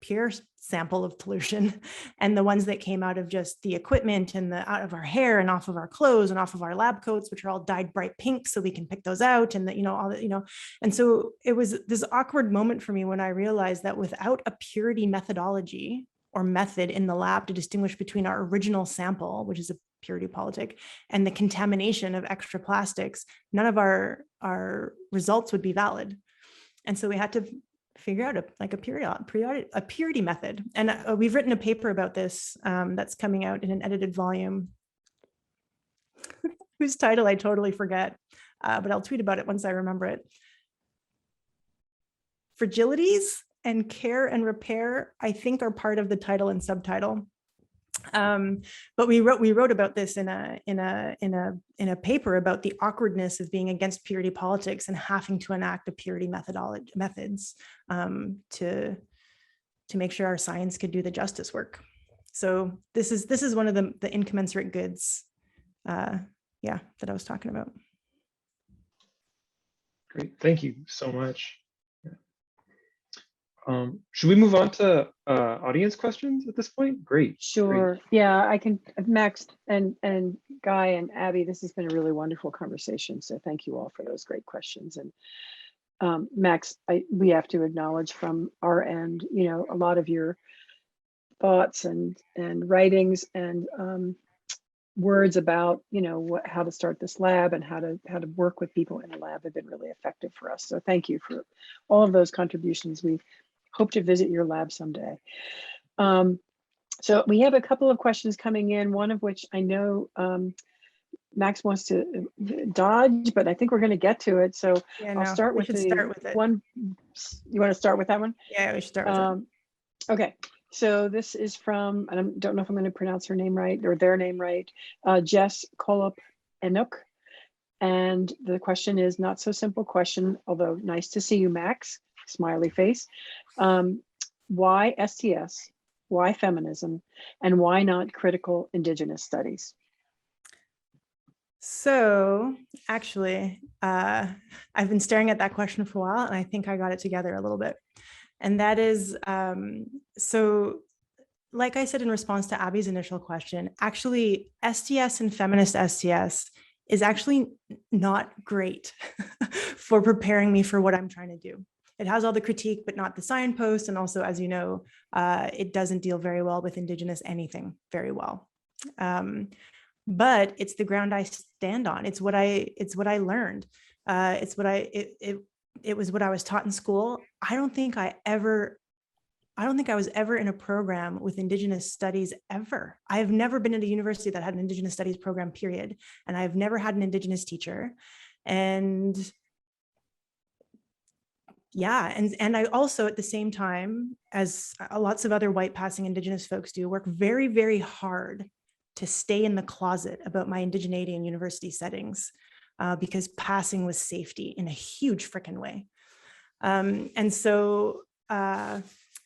pure sample of pollution, and the ones that came out of just the equipment and out of our hair and off of our clothes and off of our lab coats, which are all dyed bright pink, so we can pick those out, and all that, And so it was this awkward moment for me when I realized that without a purity methodology or method in the lab to distinguish between our original sample, which is a purity politic, and the contamination of extra plastics, none of our results would be valid. And so we had to figure out a purity method. And we've written a paper about this that's coming out in an edited volume, whose title I totally forget, but I'll tweet about it once I remember it. Fragilities and care and repair, I think, are part of the title and subtitle. But we wrote about this in a paper about the awkwardness of being against purity politics and having to enact a purity methods to make sure our science could do the justice work. So this is one of the incommensurate goods, that I was talking about. Great, thank you so much. Should we move on to audience questions at this point? Great. Sure. Great. Yeah, I can. Max and Guy and Abby, this has been a really wonderful conversation. So thank you all for those great questions. And Max, we have to acknowledge from our end, a lot of your thoughts and writings and words about, how to start this lab and how to work with people in the lab have been really effective for us. So thank you for all of those contributions. We hope to visit your lab someday. So we have a couple of questions coming in, one of which I know Max wants to dodge, but I think we're going to get to it. So I'll start with it. One. You want to start with that one? Yeah, we should start with it. Okay. So this is from, and I don't know if I'm going to pronounce her name right or their name right, Jess Kolop Enoch. And the question is not so simple question, although nice to see you, Max, smiley face. Why STS, why feminism, and why not critical Indigenous studies? So actually, I've been staring at that question for a while, and I think I got it together a little bit. And that is, so like I said in response to Abby's initial question, actually STS and feminist STS is actually not great for preparing me for what I'm trying to do. It has all the critique, but not the signpost. And also, as you know, it doesn't deal very well with Indigenous anything very well. But it's the ground I stand on. It's what I learned. It was what I was taught in school. I don't think I was ever in a program with Indigenous studies ever. I've never been at a university that had an Indigenous studies program, period. And I've never had an Indigenous teacher. And yeah, and I also, at the same time, as lots of other white passing Indigenous folks do, work very, very hard to stay in the closet about my indigeneity in university settings, because passing was safety in a huge freaking way. And so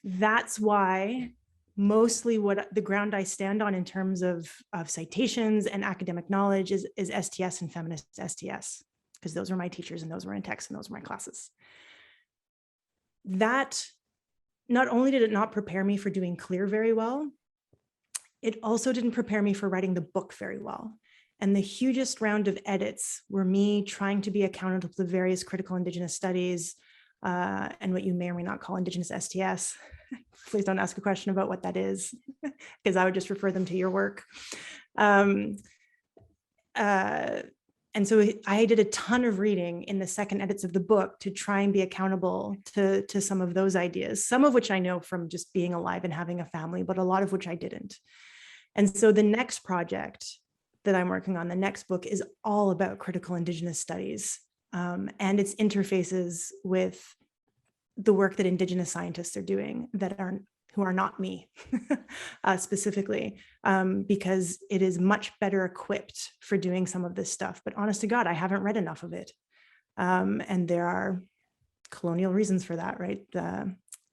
that's why mostly what the ground I stand on in terms of citations and academic knowledge is STS and feminist STS, because those were my teachers and those were in text and those were my classes. That not only did it not prepare me for doing CLEAR very well, it also didn't prepare me for writing the book very well. And the hugest round of edits were me trying to be accountable to the various critical Indigenous studies and what you may or may not call Indigenous STS. Please don't ask a question about what that is, because I would just refer them to your work. And so I did a ton of reading in the second edits of the book to try and be accountable to some of those ideas, some of which I know from just being alive and having a family, but a lot of which I didn't. And so the next project that I'm working on, the next book, is all about critical Indigenous studies and its interfaces with the work that Indigenous scientists are doing who are not me specifically, because it is much better equipped for doing some of this stuff. But honest to God, I haven't read enough of it. And there are colonial reasons for that, right?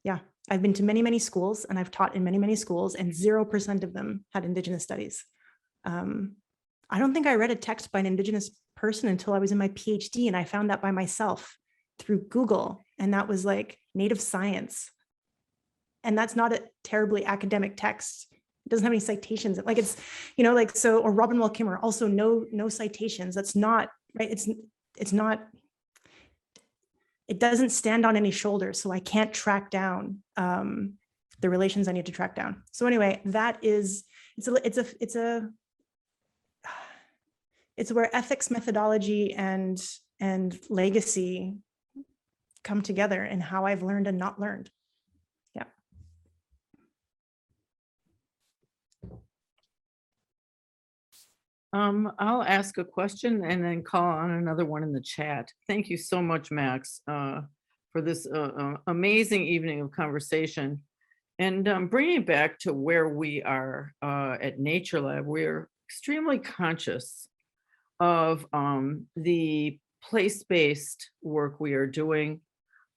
Yeah, I've been to many, many schools and I've taught in many, many schools, and 0% of them had Indigenous studies. I don't think I read a text by an Indigenous person until I was in my PhD, and I found that by myself through Google. And that was like native science. and that's not a terribly academic text. It doesn't have any citations. Like it's, you know, like, so, or Robin Wall Kimmerer, also no citations. That's not, right? It's not, it doesn't stand on any shoulders. So I can't track down the relations I need to track down. So anyway, that is, it's where ethics, methodology, and legacy come together, and how I've learned and not learned. Yeah. I'll ask a question and then call on another one in the chat. Thank you so much, Max, for this amazing evening of conversation. And bringing it back to where we are at Nature Lab, we're extremely conscious of the place-based work we are doing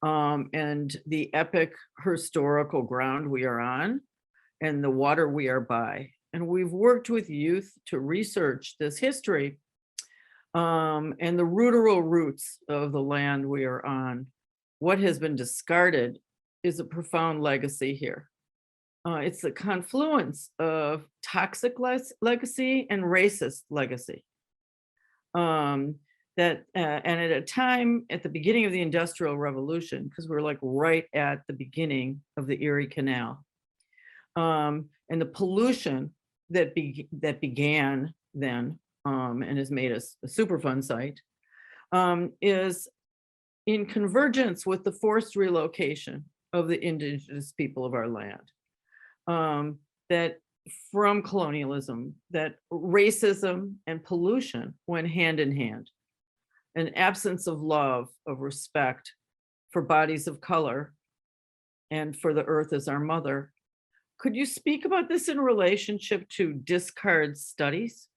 and the epic historical ground we are on and the water we are by. And we've worked with youth to research this history and the ruderal roots of the land we are on. What has been discarded is a profound legacy here. It's the confluence of toxic legacy and racist legacy. And at a time at the beginning of the Industrial Revolution, because we're like right at the beginning of the Erie Canal, and the pollution that began then and has made us a Superfund site is in convergence with the forced relocation of the indigenous people of our land. That from colonialism, that racism and pollution went hand in hand. An absence of love, of respect for bodies of color and for the earth as our mother. Could you speak about this in relationship to discard studies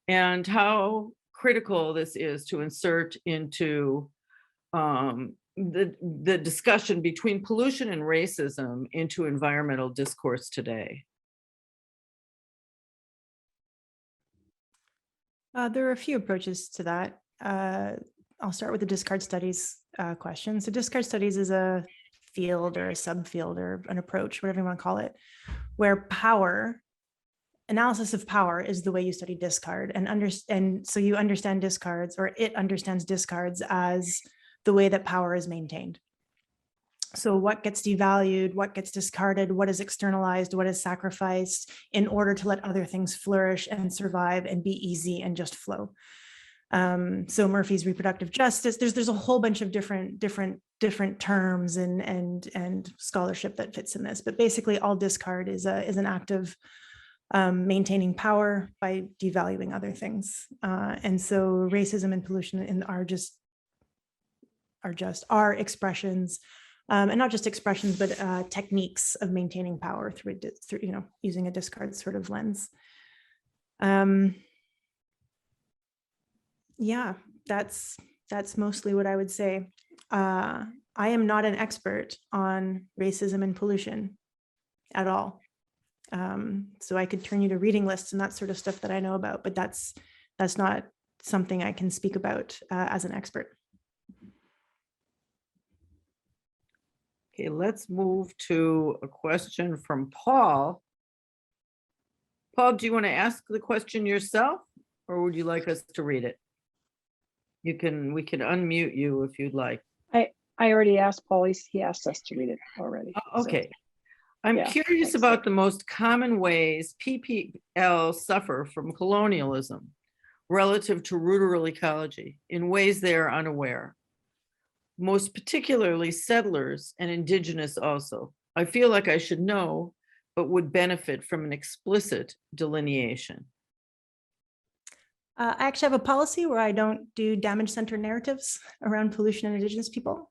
and how critical this is to insert into the discussion between pollution and racism into environmental discourse today? There are a few approaches to that. I'll start with the discard studies question. So discard studies is a field or a subfield or an approach, whatever you want to call it, where analysis of power is the way you study discard, and so you understand discards, or it understands discards as the way that power is maintained. So what gets devalued, what gets discarded, what is externalized, what is sacrificed in order to let other things flourish and survive and be easy and just flow. So Murphy's reproductive justice, there's a whole bunch of different terms and scholarship that fits in this, but basically all discard is an act of maintaining power by devaluing other things. And so racism and pollution are just expressions, and not just expressions, but techniques of maintaining power through using a discard sort of lens. Yeah, that's mostly what I would say. I am not an expert on racism and pollution at all. So I could turn you to reading lists and that sort of stuff that I know about, but that's not something I can speak about as an expert. Okay, let's move to a question from Paul. Paul, do you want to ask the question yourself, or would you like us to read it? We can unmute you if you'd like. I already asked Paul. He asked us to read it already. Okay. So, I'm curious about the most common ways PPL suffer from colonialism relative to ruderal ecology in ways they are unaware. Most particularly settlers and Indigenous also. I feel like I should know, but would benefit from an explicit delineation. I actually have a policy where I don't do damage-centered narratives around pollution and Indigenous people.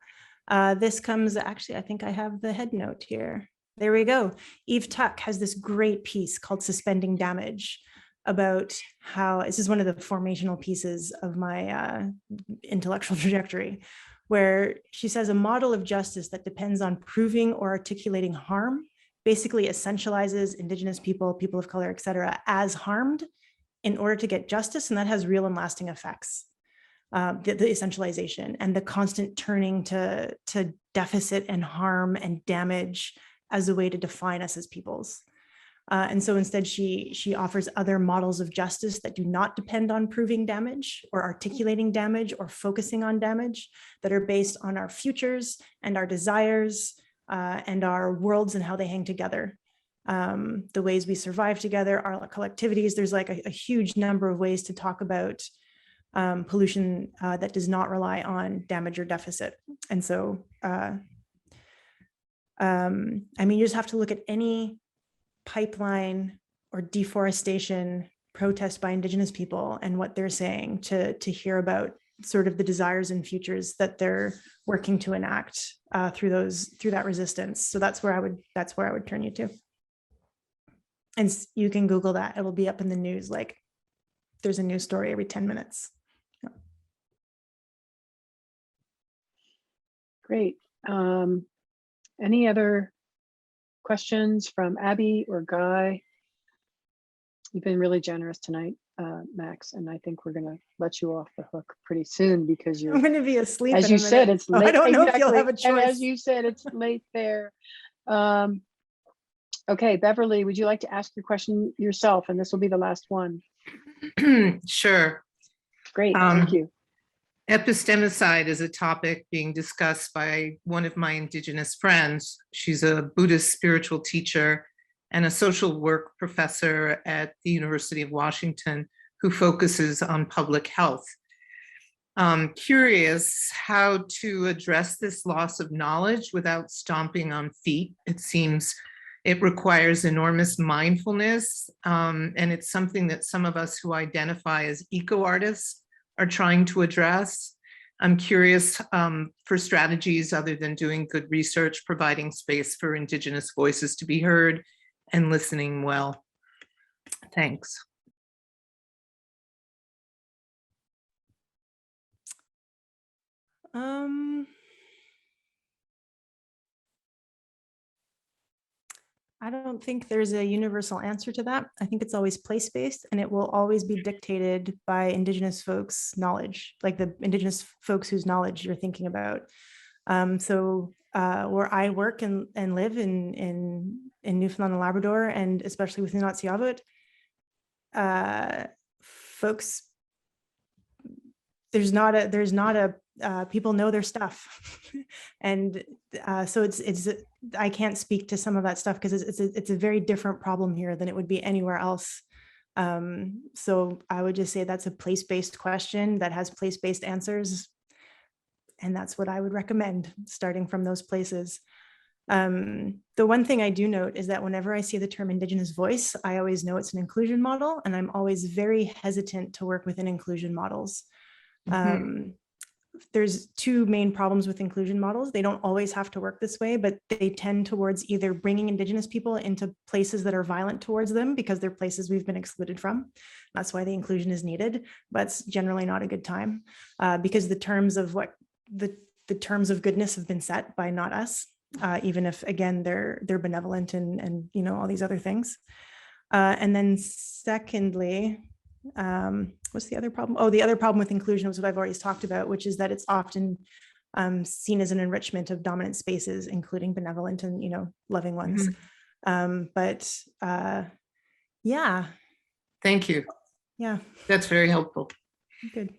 This comes, actually, I think I have the head note here. There we go. Eve Tuck has this great piece called Suspending Damage about how, this is one of the formational pieces of my intellectual trajectory, where she says a model of justice that depends on proving or articulating harm basically essentializes Indigenous people, people of color, et cetera, as harmed in order to get justice. And that has real and lasting effects. The essentialization and the constant turning to deficit and harm and damage as a way to define us as peoples. And so instead, she offers other models of justice that do not depend on proving damage or articulating damage or focusing on damage, that are based on our futures and our desires and our worlds and how they hang together. The ways we survive together, our collectivities. There's like a huge number of ways to talk about pollution that does not rely on damage or deficit. And so, I mean, you just have to look at any pipeline or deforestation protest by Indigenous people and what they're saying to hear about sort of the desires and futures that they're working to enact through that resistance. So that's where I would turn you to. And you can Google that. It will be up in the news. Like there's a news story every 10 minutes. Yeah. Great. Any other questions from Abby or Guy? You've been really generous tonight, Max, and I think we're going to let you off the hook pretty soon because you're. I'm going to be asleep. As you said, it's late. I don't know if you'll have a choice. And as you said, it's late there. Okay, Beverly, would you like to ask your question yourself? And this will be the last one. Sure. Great, thank you. Epistemicide is a topic being discussed by one of my Indigenous friends. She's a Buddhist spiritual teacher and a social work professor at the University of Washington who focuses on public health. Curious how to address this loss of knowledge without stomping on feet. It seems it requires enormous mindfulness, and it's something that some of us who identify as eco-artists are trying to address. I'm curious for strategies other than doing good research, providing space for Indigenous voices to be heard and listening well. Thanks. I don't think there's a universal answer to that. I think it's always place-based and it will always be dictated by Indigenous folks' knowledge, like the Indigenous folks whose knowledge you're thinking about. So where I work and live in Newfoundland and Labrador, and especially within Otsiabut, folks, there's not a people know their stuff. And so it's I can't speak to some of that stuff because it's a very different problem here than it would be anywhere else. So I would just say that's a place-based question that has place-based answers. And that's what I would recommend, starting from those places. The one thing I do note is that whenever I see the term Indigenous voice, I always know it's an inclusion model, and I'm always very hesitant to work within inclusion models. There's two main problems with inclusion models. They don't always have to work this way, but they tend towards either bringing Indigenous people into places that are violent towards them because they're places we've been excluded from. That's why the inclusion is needed, but it's generally not a good time because the terms of what the terms of goodness have been set by not us, even if again they're benevolent and you know all these other things. And then secondly, what's the other problem? Oh, the other problem with inclusion was what I've already talked about, which is that it's often seen as an enrichment of dominant spaces, including benevolent and, you know, loving ones. Yeah. Thank you. Yeah. That's very helpful. Good.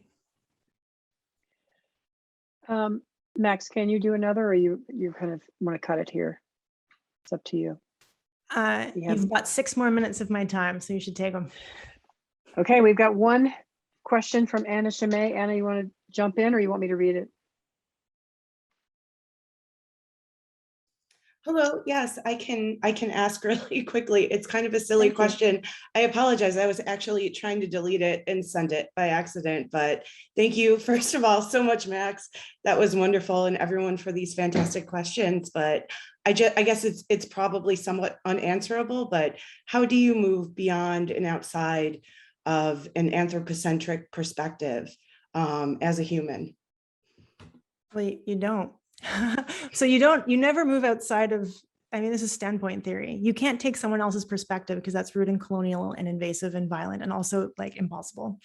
Max, can you do another, or you kind of want to cut it here? It's up to you. You've got 6 more minutes of my time, so you should take them. Okay, we've got one question from Anna Chimay. Anna, you want to jump in or you want me to read it? Hello, yes, I can ask really quickly. It's kind of a silly question. I apologize. I was actually trying to delete it and send it by accident, but thank you, first of all, so much, Max. That was wonderful, and everyone for these fantastic questions. But I guess it's probably somewhat unanswerable, but how do you move beyond and outside of an anthropocentric perspective as a human? Well, you don't. So you never move outside of, I mean, this is standpoint theory. You can't take someone else's perspective because that's rude and colonial and invasive and violent and also like impossible.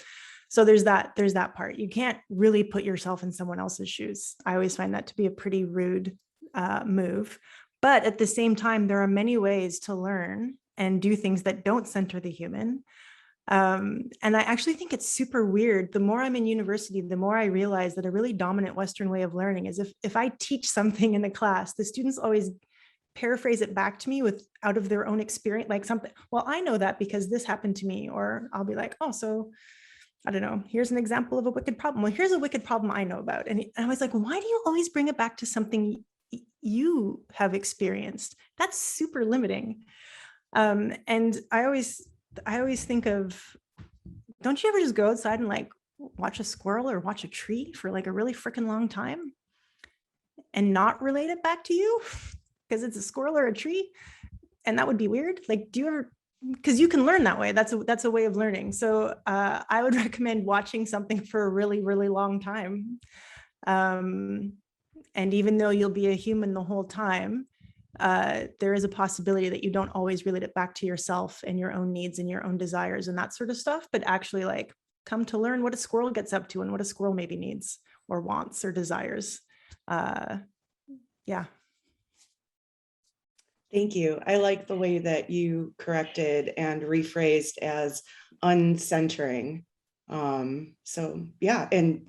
So there's that part. You can't really put yourself in someone else's shoes. I always find that to be a pretty rude move. But at the same time, there are many ways to learn and do things that don't center the human. And I actually think it's super weird. The more I'm in university, the more I realize that a really dominant Western way of learning is if I teach something in a class, the students always paraphrase it back to me with out of their own experience, like something, well, I know that because this happened to me, or I'll be like, oh, so I don't know, here's an example of a wicked problem. Well, here's a wicked problem I know about. And I was like, why do you always bring it back to something you have experienced? That's super limiting. And I always think of, don't you ever just go outside and like watch a squirrel or watch a tree for like a really freaking long time and not relate it back to you because it's a squirrel or a tree? And that would be weird. Like, do you ever, because you can learn that way. That's a way of learning. So I would recommend watching something for a really, really long time. And even though you'll be a human the whole time, there is a possibility that you don't always relate it back to yourself and your own needs and your own desires and that sort of stuff, but actually like come to learn what a squirrel gets up to and what a squirrel maybe needs or wants or desires. Yeah. Thank you. I like the way that you corrected and rephrased as uncentering. So yeah, and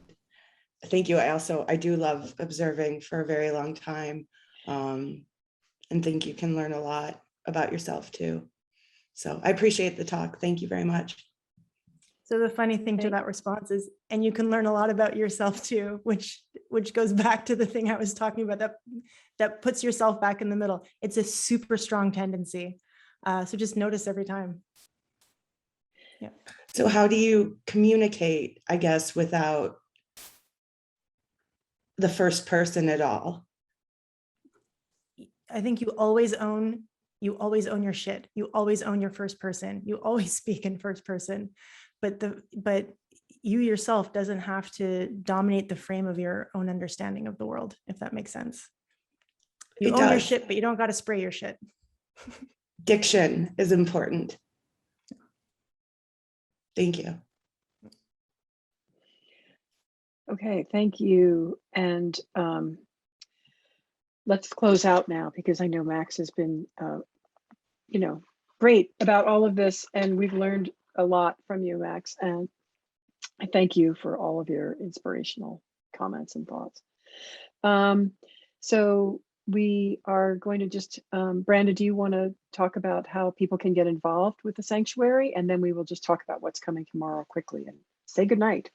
thank you. I do love observing for a very long time, and think you can learn a lot about yourself too. So I appreciate the talk. Thank you very much. So the funny thing to that response is, and you can learn a lot about yourself too, which goes back to the thing I was talking about, that puts yourself back in the middle. It's a super strong tendency. So just notice every time. Yeah. So how do you communicate, I guess, without the first person at all? I think you always own your shit. You always own your first person. You always speak in first person. But you yourself doesn't have to dominate the frame of your own understanding of the world, if that makes sense. You own your shit, but you don't got to spray your shit. Diction is important. Thank you. Okay, thank you. And let's close out now, because I know Max has been, great about all of this, and we've learned a lot from you, Max. And I thank you for all of your inspirational comments and thoughts. So we are going to just, Branda, do you want to talk about how people can get involved with the sanctuary? And then we will just talk about what's coming tomorrow quickly and say goodnight.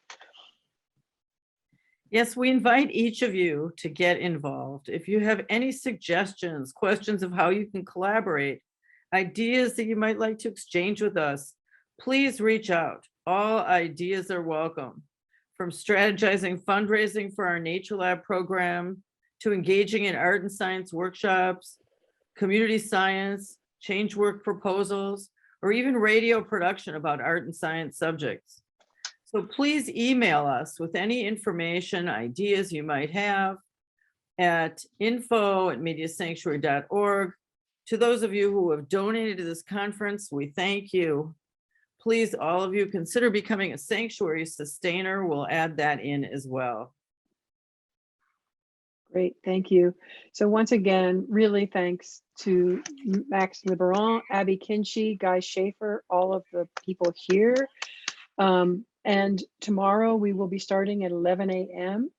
Yes, we invite each of you to get involved. If you have any suggestions, questions of how you can collaborate, ideas that you might like to exchange with us, please reach out. All ideas are welcome. From strategizing fundraising for our Nature Lab program, to engaging in art and science workshops, community science, change work proposals, or even radio production about art and science subjects. So please email us with any information, ideas you might have at info@mediasanctuary.org. To those of you who have donated to this conference, we thank you. Please, all of you, consider becoming a sanctuary sustainer. We'll add that in as well. Great, thank you. So once again, really thanks to Max Liboiron, Abby Kinchie, Guy Shafer, all of the people here. And tomorrow we will be starting at 11 a.m.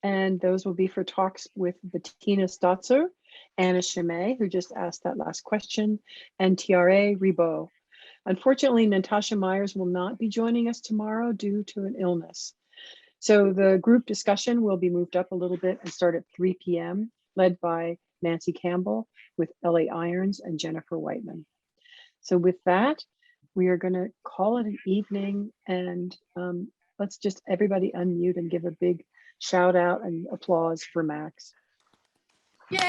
And those will be for talks with Bettina Stotzer, Anna Chimay, who just asked that last question, and TRA Ribot. Unfortunately, Natasha Myers will not be joining us tomorrow due to an illness. So the group discussion will be moved up a little bit and start at 3 p.m., led by Nancy Campbell with Ellie Irons and Jennifer Whiteman. So with that, we are going to call it an evening, and let's just everybody unmute and give a big shout out and applause for Max. Yay!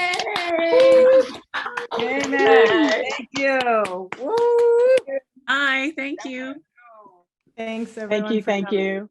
Yay, Max. Thank you. Woo! Hi, thank you. Thanks, everyone. Thank you.